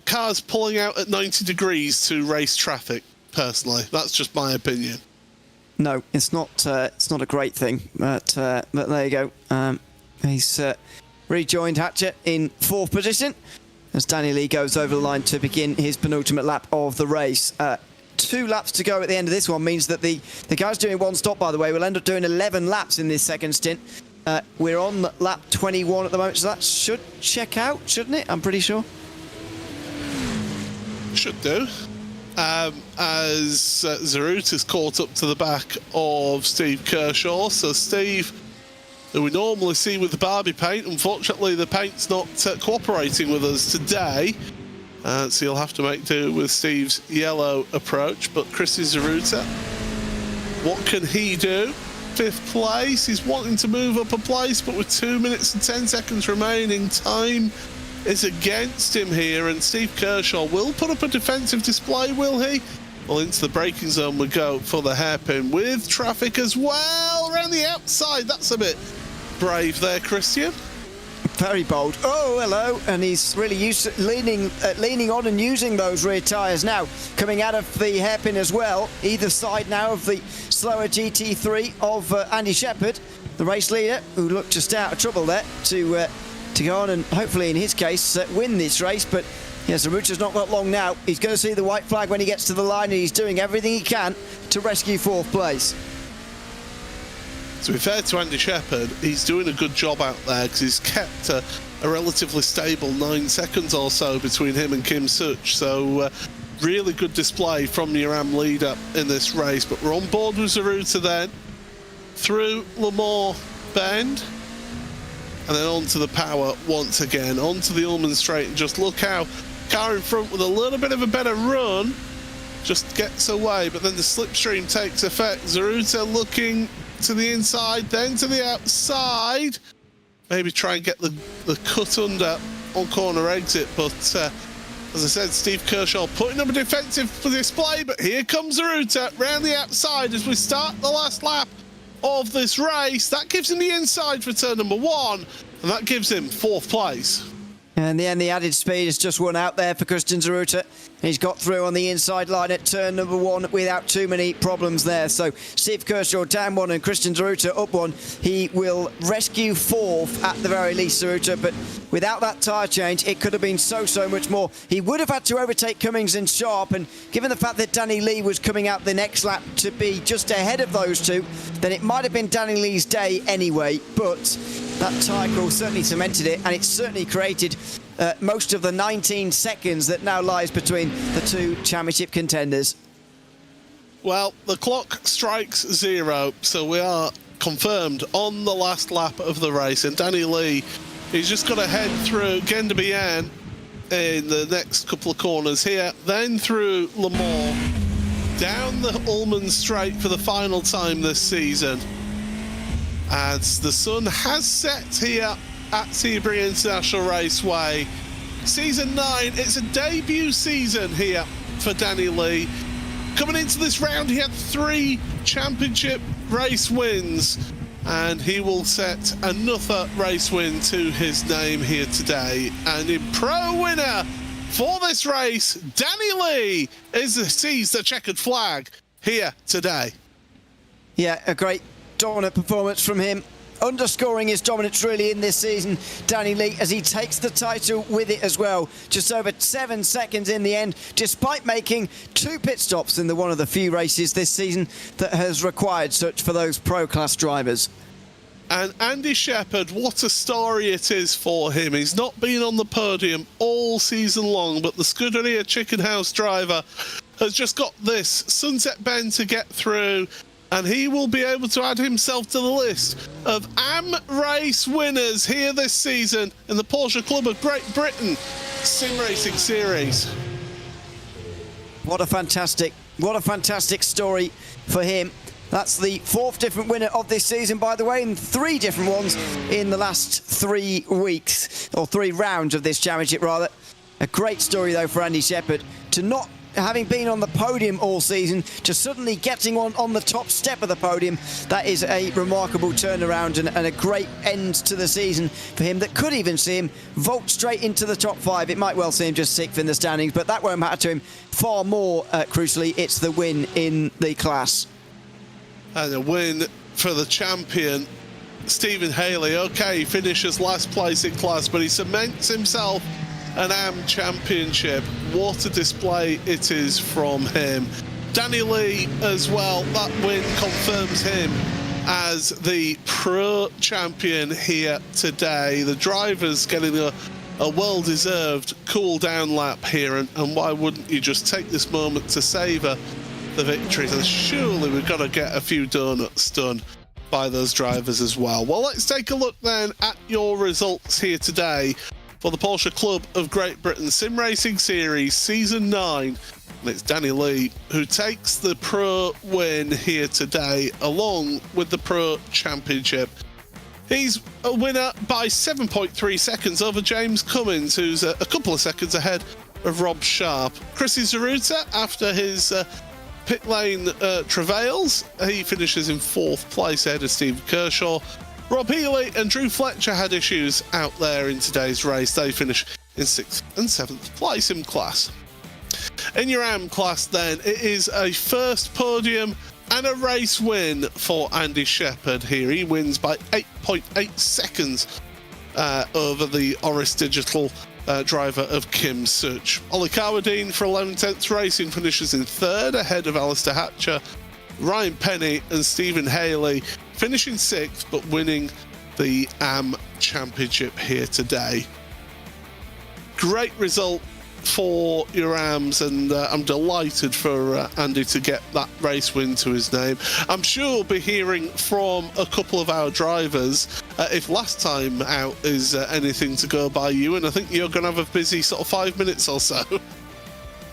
cars pulling out at 90 degrees to race traffic, personally. That's just my opinion. No, it's not a great thing, but there you go. He's rejoined Hatcher in 4th position as Danny Lee goes over the line to begin his penultimate lap of the race. 2 laps to go at the end of this one means that the guys doing 1 stop, by the way, will end up doing 11 laps in this 2nd stint. We're on lap 21 at the moment, so that should check out, shouldn't it? I'm pretty sure. Should do. As Zarut is caught up to the back of Steve Kershaw. So Steve, who we normally see with the Barbie paint, unfortunately the paint's not cooperating with us today. So you'll have to make do with Steve's yellow approach. But Chris Zaruta, what can he do? 5th place. He's wanting to move up a place, but with 2 minutes and 10 seconds remaining, time is against him here. And Steve Kershaw will put up a defensive display, will he? Well, into the braking zone we go for the hairpin with traffic as well around the outside. That's a bit brave there, Christian. Very bold. Oh, hello. And he's really used to leaning on and using those rear tyres now. Coming out of the hairpin as well. Either side now of the slower GT3 of Andy Shepherd, the race leader, who looked just out of trouble there to go on and hopefully, in his case, win this race. But yes, Zaruta's not got long now. He's going to see the white flag when he gets to the line, and he's doing everything he can to rescue 4th place. To be fair to Andy Shepherd, he's doing a good job out there because he's kept a relatively stable 9 seconds or so between him and Kim Such. So really good display from your AM leader in this race. But we're on board with Zaruta then, through Lamore Bend, and then onto the power once again, onto the Ullman Straight. And just look how car in front with a little bit of a better run just gets away, but then the slipstream takes effect. Zaruta looking to the inside, then to the outside. Maybe try and get the cut under on corner exit, but as I said, Steve Kershaw putting up a defensive display, but here comes Zaruta round the outside as we start the last lap of this race. That gives him the inside for turn number 1, and that gives him 4th place. And in the end, the added speed has just won out there for Christian Zaruta. He's got through on the inside line at turn number 1 without too many problems there. So Steve Kershaw down 1 and Christian Zaruta up 1. He will rescue 4th at the very least, Zaruta, but without that tyre change, it could have been so much more. He would have had to overtake Cummings and Sharp, and given the fact that Danny Lee was coming out the next lap to be just ahead of those two, then it might have been Danny Lee's day anyway, but that tyre crawl certainly cemented it, and it certainly created most of the 19 seconds that now lies between the 2 championship contenders. Well, the clock strikes 0, so we are confirmed on the last lap of the race, and Danny Lee, he's just got to head through Gendebien in the next couple of corners here, then through Le Mans, down the Ullman Straight for the final time this season. As the sun has set here at Sebring International Raceway. Season 9, it's a debut season here for Danny Lee. Coming into this round, he had 3 championship race wins, and he will set another race win to his name here today. And in pro winner for this race, Danny Lee sees the checkered flag here today. Yeah, a great dominant performance from him. Underscoring his dominance really in this season, Danny Lee, as he takes the title with it as well. Just over 7 seconds in the end, despite making 2 pit stops in one of the few races this season that has required such for those pro-class drivers. And Andy Shepherd, what a story it is for him. He's not been on the podium all season long, but the Scuderia Chicken House driver has just got this Sunset Bend to get through, and he will be able to add himself to the list of AM race winners here this season in the Porsche Club of Great Britain Sim Racing Series. What a fantastic story for him. That's the 4th different winner of this season, by the way, and 3 different ones in the last 3 weeks, or 3 rounds of this championship, rather. A great story, though, for Andy Shepherd to not having been on the podium all season to suddenly getting on the top step of the podium. That is a remarkable turnaround and a great end to the season for him that could even see him vault straight into the top 5. It might well see him just 6th in the standings, but that won't matter to him. Far more crucially, it's the win in the class. And a win for the champion, Stephen Haley. Okay, he finishes last place in class, but he cements himself an AM championship. What a display it is from him. Danny Lee as well, that win confirms him as the pro champion here today. The drivers getting a well-deserved cool-down lap here, and why wouldn't you just take this moment to savour the victories? And surely we've got to get a few donuts done by those drivers as well. Well, let's take a look then at your results here today for the Porsche Club of Great Britain Sim Racing Series Season 9. And it's Danny Lee who takes the Pro win here today, along with the Pro Championship. He's a winner by 7.3 seconds over James Cummins, who's a couple of seconds ahead of Rob Sharp. Chrissy Zaruta, after his pit lane travails, he finishes in 4th place ahead of Steve Kershaw. Rob Healy and Drew Fletcher had issues out there in today's race. They finish in 6th and 7th place in class. In your AM class then, it is a first podium and a race win for Andy Shepherd here. He wins by 8.8 seconds over the Oris Digital driver of Kim Such. Ollie Carwadine for 11/10 Racing finishes in 3rd ahead of Alistair Hatcher. Ryan Penny and Stephen Haley finishing 6th, but winning the AM Championship here today. Great result for your AMs, and I'm delighted for Andy to get that race win to his name. I'm sure we'll be hearing from a couple of our drivers if last time out is anything to go by you, and I think you're going to have a busy sort of 5 minutes or so.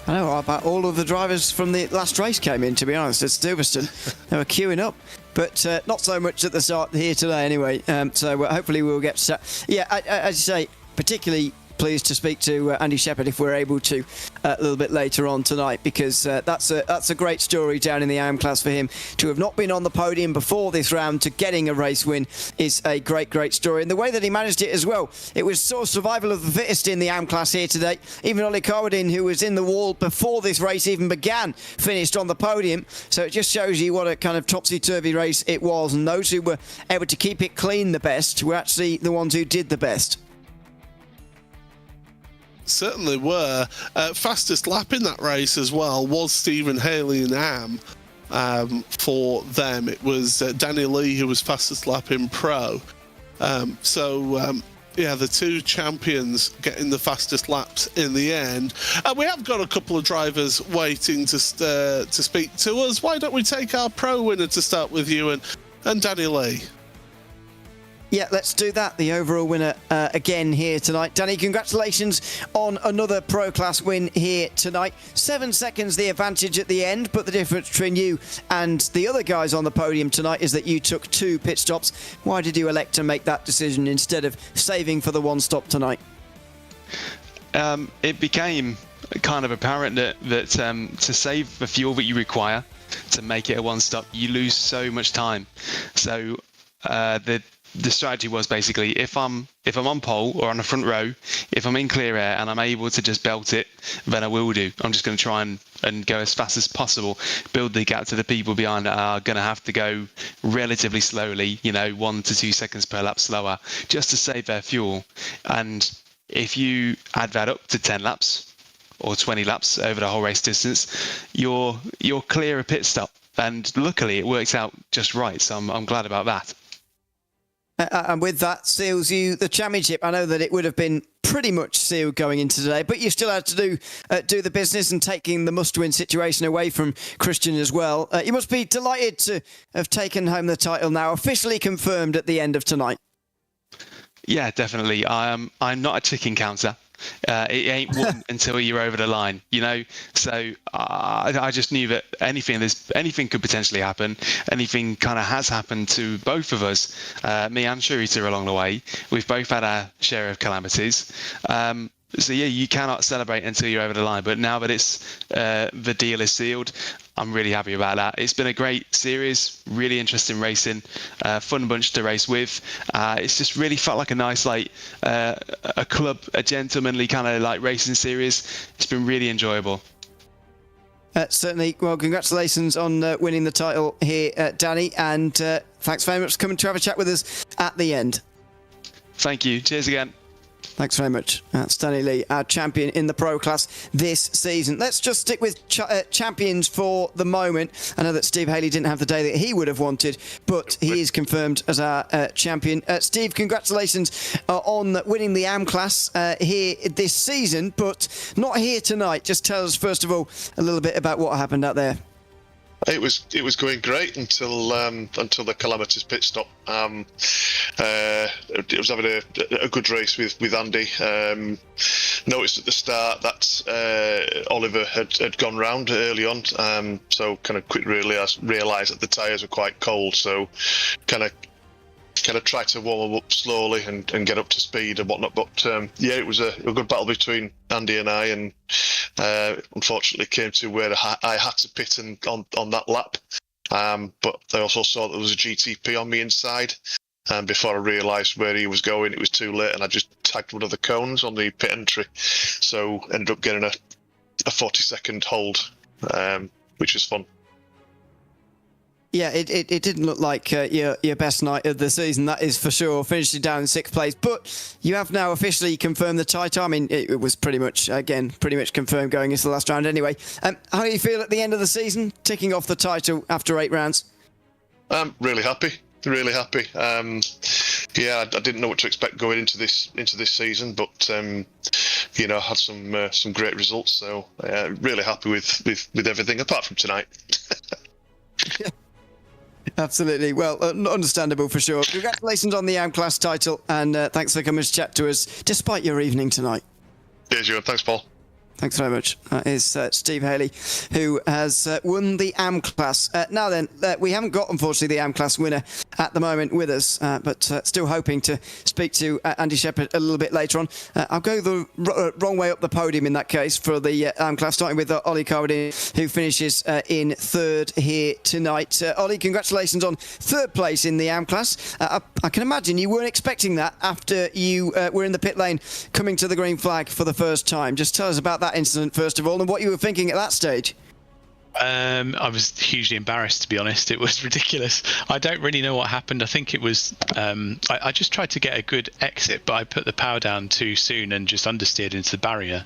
I know, about all of the drivers from the last race came in, to be honest, at Silverstone. They were queuing up, but not so much at the start here today anyway. So hopefully we'll get to... Yeah, as you say, particularly pleased to speak to Andy Shepherd if we're able to a little bit later on tonight, because that's a great story down in the AM class for him. To have not been on the podium before this round to getting a race win is a great story, and the way that he managed it as well. It was sort of survival of the fittest in the AM class here today. Even Ollie Carwadine, who was in the wall before this race even began, finished on the podium. So it just shows you what a kind of topsy-turvy race it was, and those who were able to keep it clean the best were actually the ones who did the best. Certainly were. Fastest lap in that race as well was Stephen Haley in AM. For them, it was Danny Lee who was fastest lap in Pro. Yeah, the two champions getting the fastest laps in the end. And we have got a couple of drivers waiting to speak to us. Why don't we take our pro winner to start with you and Danny Lee? Yeah, let's do that. The overall winner again here tonight. Danny, congratulations on another Pro Class win here tonight. 7 seconds the advantage at the end, but the difference between you and the other guys on the podium tonight is that you took 2 pit stops. Why did you elect to make that decision instead of saving for the 1 stop tonight? It became kind of apparent that to save the fuel that you require to make it a 1 stop, you lose so much time. So the strategy was basically if I'm on pole or on the front row, if I'm in clear air and I'm able to just belt it, then I will do. I'm just going to try and go as fast as possible, build the gap to the people behind that are going to have to go relatively slowly, 1 to 2 seconds per lap slower, just to save their fuel. And if you add that up to 10 laps or 20 laps over the whole race distance, you're clear a pit stop. And luckily it works out just right. So I'm glad about that. And with that, seals you the championship. I know that it would have been pretty much sealed going into today, but you still had to do the business and taking the must-win situation away from Christian as well. You must be delighted to have taken home the title now, officially confirmed at the end of tonight. Yeah, definitely. I'm not a chicken counter. It ain't won until you're over the line, So I just knew that anything could potentially happen. Anything kind of has happened to both of us, me and Sharita along the way. We've both had our share of calamities. So yeah, you cannot celebrate until you're over the line. But now that it's the deal is sealed, I'm really happy about that. It's been a great series, really interesting racing, fun bunch to race with. It's just really felt like a nice, a club, a gentlemanly kind of racing series. It's been really enjoyable. Certainly. Well, congratulations on winning the title here, Danny, and thanks very much for coming to have a chat with us at the end. Thank you. Cheers again. Thanks very much. That's Danny Lee, our champion in the Pro Class this season. Let's just stick with champions for the moment. I know that Steve Haley didn't have the day that he would have wanted, but he is confirmed as our champion. Steve, congratulations on winning the AM Class here this season, but not here tonight. Just tell us, first of all, a little bit about what happened out there. It was going great until the calamitous pit stop. It was having a good race with Andy. Noticed at the start that Oliver had gone round early on, so kind of quickly realised that the tyres were quite cold. So kind of tried to warm them up slowly and get up to speed and whatnot. But yeah, it was a good battle between Andy and I, and unfortunately came to where I had to pit on that lap. But I also saw that there was a GTP on me inside, and before I realised where he was going, it was too late, and I just tagged one of the cones on the pit entry. So ended up getting a 40-second hold, which was fun. Yeah, it didn't look like your best night of the season, that is for sure, finishing down in 6th place. But you have now officially confirmed the title. I mean, it was pretty much confirmed going into the last round anyway. How do you feel at the end of the season, ticking off the title after 8 rounds? I'm really happy. Yeah, I didn't know what to expect going into this season, but had some great results. So really happy with everything apart from tonight. Absolutely. Well, understandable for sure. Congratulations on the AM Class title, and thanks for coming to chat to us despite your evening tonight. Cheers, Ewan. Thanks, Paul. Thanks very much. That is Steve Haley, who has won the AM Class. Now then, we haven't got, unfortunately, the AM Class winner at the moment with us, but still hoping to speak to Andy Shepherd a little bit later on. I'll go the wrong way up the podium in that case for the AM Class, starting with Ollie Carradine, who finishes in 3rd here tonight. Ollie, congratulations on 3rd place in the AM Class. I can imagine you weren't expecting that after you were in the pit lane coming to the green flag for the first time. Just tell us about that incident first of all, and what you were thinking at that stage. I was hugely embarrassed, to be honest. It was ridiculous. I don't really know what happened. I think it was I just tried to get a good exit, but I put the power down too soon and just understeered into the barrier,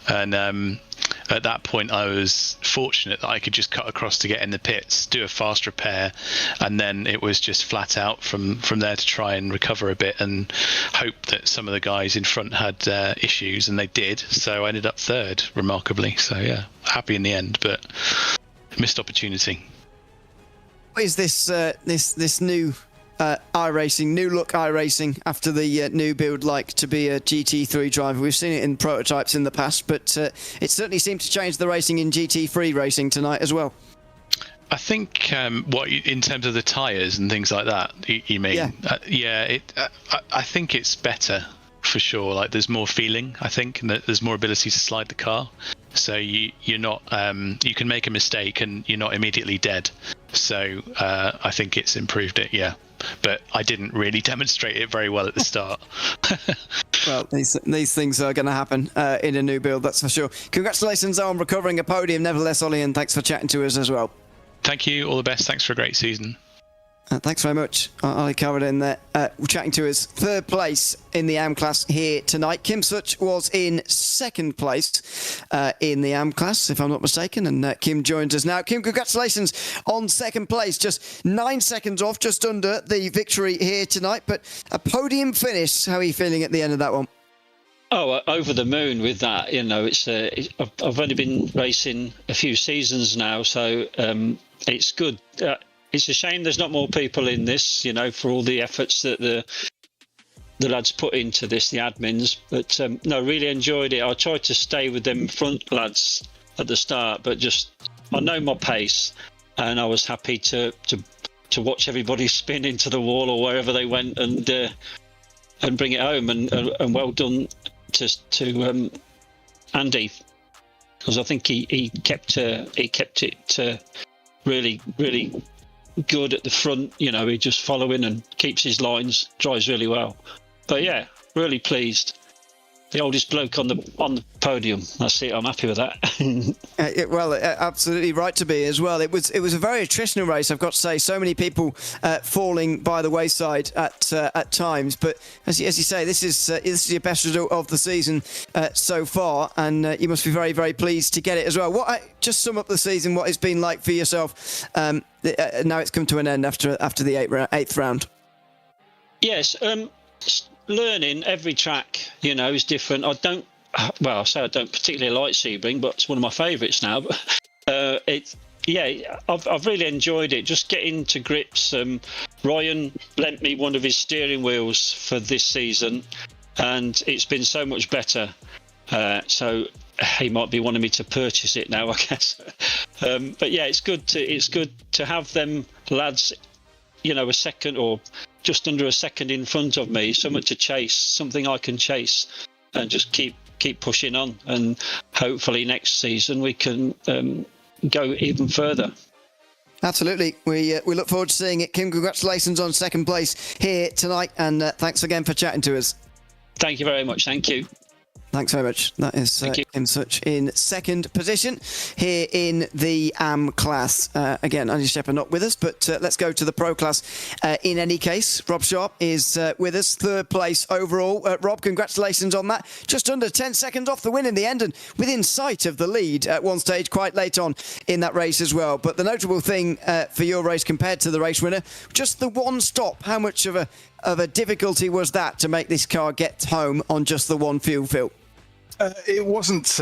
and at that point, I was fortunate that I could just cut across to get in the pits, do a fast repair, and then it was just flat out from there to try and recover a bit and hope that some of the guys in front had issues, and they did. So I ended up third, remarkably. So yeah, happy in the end, but missed opportunity. What is this new iRacing, new look iRacing after the new build like to be a GT3 driver? We've seen it in prototypes in the past, but it certainly seemed to change the racing in GT3 racing tonight as well. I think in terms of the tyres and things like that, you mean? Yeah. I think it's better for sure. Like there's more feeling, I think, and there's more ability to slide the car. So you're not you can make a mistake and you're not immediately dead. So I think it's improved it, yeah. But I didn't really demonstrate it very well at the start. Well, these things are going to happen in a new build, that's for sure. Congratulations on recovering a podium, nevertheless, Ollie, and thanks for chatting to us as well. Thank you, all the best. Thanks for a great season. Thanks very much, Ollie covered in there. We're chatting to us. Third place in the AM class here tonight. Kim Such was in second place in the AM class, if I'm not mistaken, and Kim joins us now. Kim, congratulations on second place. Just 9 seconds off, just under the victory here tonight, but a podium finish. How are you feeling at the end of that one? Oh, over the moon with that. You know, I've only been racing a few seasons now, so it's good. It's a shame there's not more people in this, you know, for all the efforts that the lads put into this, the admins. But no, really enjoyed it. I tried to stay with them front lads at the start, but just I know my pace, and I was happy to watch everybody spin into the wall or wherever they went and bring it home. And well done to Andy, because I think he kept it really good at the front. You know, he just following and keeps his lines, drives really well. But yeah, really pleased. The oldest bloke on the podium. That's it. I'm happy with that. Absolutely right to be as well. It was a very attritional race, I've got to say. So many people falling by the wayside at times. But as you say, this is your best result of the season so far, and you must be very, very pleased to get it as well. Just sum up the season. What it's been like for yourself? Now it's come to an end after the eighth round. Yes. Learning every track, you know, is different. I don't particularly like Sebring, but it's one of my favourites now. But I've really enjoyed it. Just getting to grips. Ryan lent me one of his steering wheels for this season, and it's been so much better. So he might be wanting me to purchase it now, I guess. But yeah, it's good to have them lads, you know, a second or just under a second in front of me, something to chase, something I can chase, and just keep pushing on. And hopefully next season we can go even further. Absolutely. We look forward to seeing it. Kim, congratulations on second place here tonight, and thanks again for chatting to us. Thank you very much. Thank you. Thanks very much. That is Kim Such in second position here in the AM class. Again, Andy Shepherd not with us, but let's go to the pro class. In any case, Rob Sharp is with us, third place overall. Rob, congratulations on that. Just under 10 seconds off the win in the end, and within sight of the lead at one stage quite late on in that race as well. But the notable thing for your race compared to the race winner, just the one stop. How much of a difficulty was that to make this car get home on just the one fuel fill? It wasn't.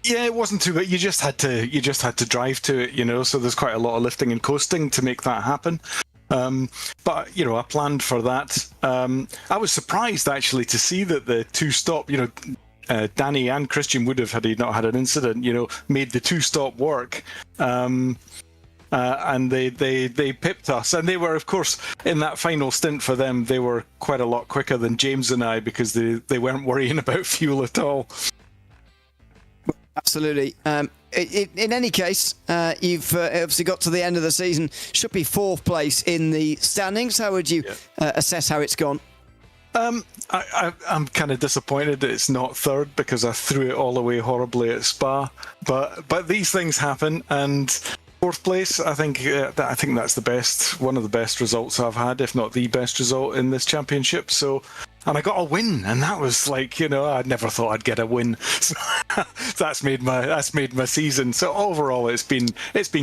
It wasn't too bad. You just had to drive to it, you know. So there's quite a lot of lifting and coasting to make that happen. But you know, I planned for that. I was surprised actually to see that the two-stop, you know, Danny and Christian would have, had he not had an incident, you know, made the two-stop work. And they pipped us, and they were, of course, in that final stint for them, they were quite a lot quicker than James and I, because they weren't worrying about fuel at all. Absolutely. In any case, you've obviously got to the end of the season. Should be fourth place in the standings. How would you assess how it's gone? I'm kind of disappointed that it's not third, because I threw it all away horribly at Spa. But these things happen, and fourth place, I think that's one of the best results I've had, if not the best result in this championship. So and I got a win, and that was like, I never thought I'd get a win. So that's made my season. So overall, it's been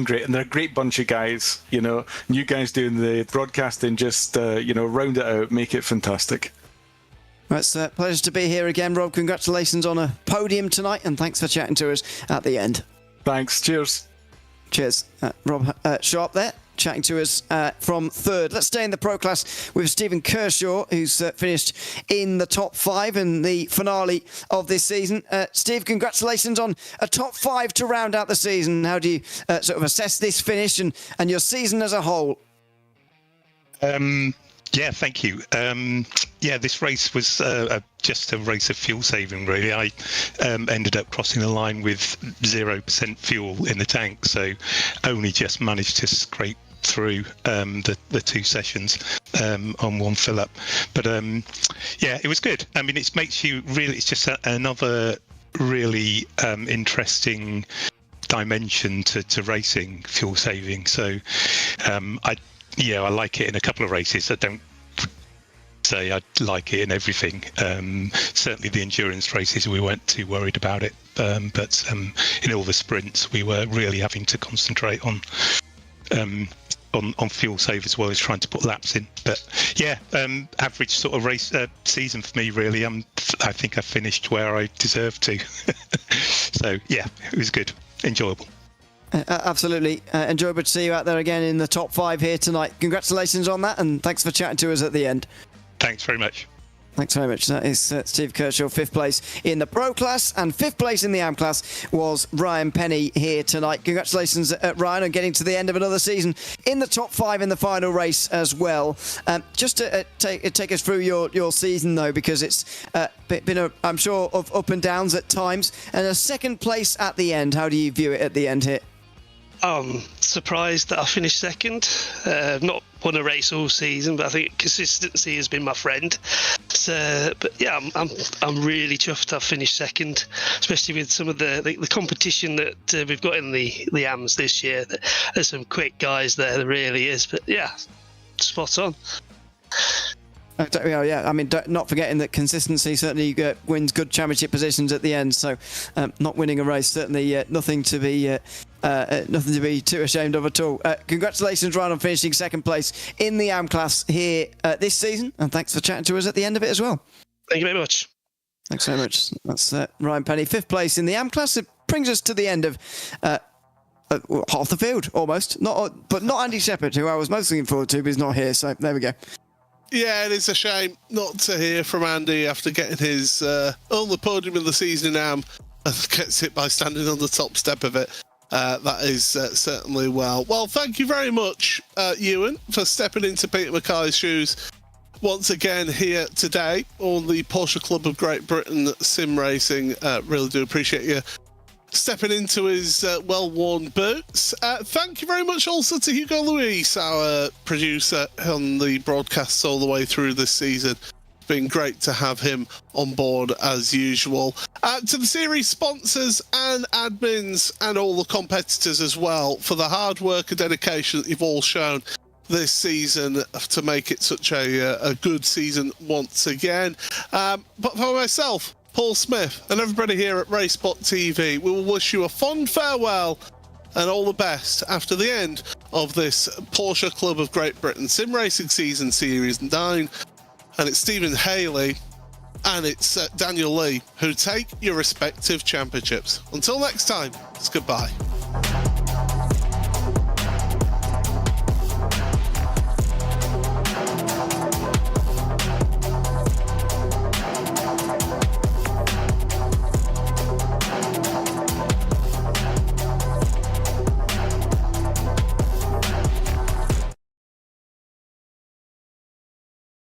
great, and they're a great bunch of guys. You guys doing the broadcasting, just round it out, make it fantastic. Well, it's a pleasure to be here again, Rob. Congratulations on a podium tonight, and thanks for chatting to us at the end. Thanks. Cheers. Cheers. Rob Sharp there, chatting to us from third. Let's stay in the Pro Class with Stephen Kershaw, who's finished in the top 5 in the finale of this season. Steve, congratulations on a top 5 to round out the season. How do you sort of assess this finish and your season as a whole? Yeah, thank you. This race was just a race of fuel saving, really. I ended up crossing the line with 0% fuel in the tank, so only just managed to scrape through the 2 sessions on one fill up. But it was good. I mean, it makes you really, it's just another really interesting dimension to racing, fuel saving. So I like it in a couple of races. I don't say I'd like it in everything. Certainly the endurance races, we weren't too worried about it. But in all the sprints, we were really having to concentrate on fuel save as well as trying to put laps in. But average sort of race season for me, really. I think I finished where I deserved to. So yeah, it was good, enjoyable. Absolutely enjoyable to see you out there again in the top 5 here tonight. Congratulations on that, and thanks for chatting to us at the end. Thanks very much. Thanks very much. That is Steve Kershaw, 5th place in the Pro Class, and 5th place in the AM Class was Ryan Penny here tonight. Congratulations, Ryan, on getting to the end of another season in the top 5 in the final race as well. Just to take us through your season, though, because it's been, I'm sure, of up and downs at times, and a 2nd place at the end. How do you view it at the end here? I'm surprised that I finished 2nd. I've not won a race all season, but I think consistency has been my friend. But yeah, I'm really chuffed I've finished 2nd, especially with some of the competition that we've got in the AMs this year. There's some quick guys there really is. But yeah, spot on. Yeah, I mean, not forgetting that consistency certainly wins good championship positions at the end. So, not winning a race certainly nothing to be too ashamed of at all. Congratulations, Ryan, on finishing 2nd place in the AM Class here this season, and thanks for chatting to us at the end of it as well. Thank you very much. Thanks very much. That's Ryan Penny, 5th place in the AM Class. It brings us to the end of half the field almost. But not Andy Shepherd, who I was most looking forward to, but he's not here. So there we go. Yeah, it is a shame not to hear from Andy after getting his only podium of the season in AM, and gets it by standing on the top step of it. That is certainly well. Well, thank you very much, Ewan, for stepping into Peter Mackay's shoes once again here today on the Porsche Club of Great Britain Sim Racing. Really do appreciate you stepping into his well-worn boots. Thank you very much also to Hugo Luis, our producer on the broadcasts all the way through this season. It's been great to have him on board as usual. To the series sponsors and admins and all the competitors as well for the hard work and dedication that you've all shown this season to make it such a good season once again. But for myself, Paul Smith, and everybody here at RaceSpotTV, we will wish you a fond farewell and all the best after the end of this Porsche Club of Great Britain Sim Racing Season Series 9. And it's Stephen Haley and it's Daniel Lee who take your respective championships. Until next time, it's goodbye.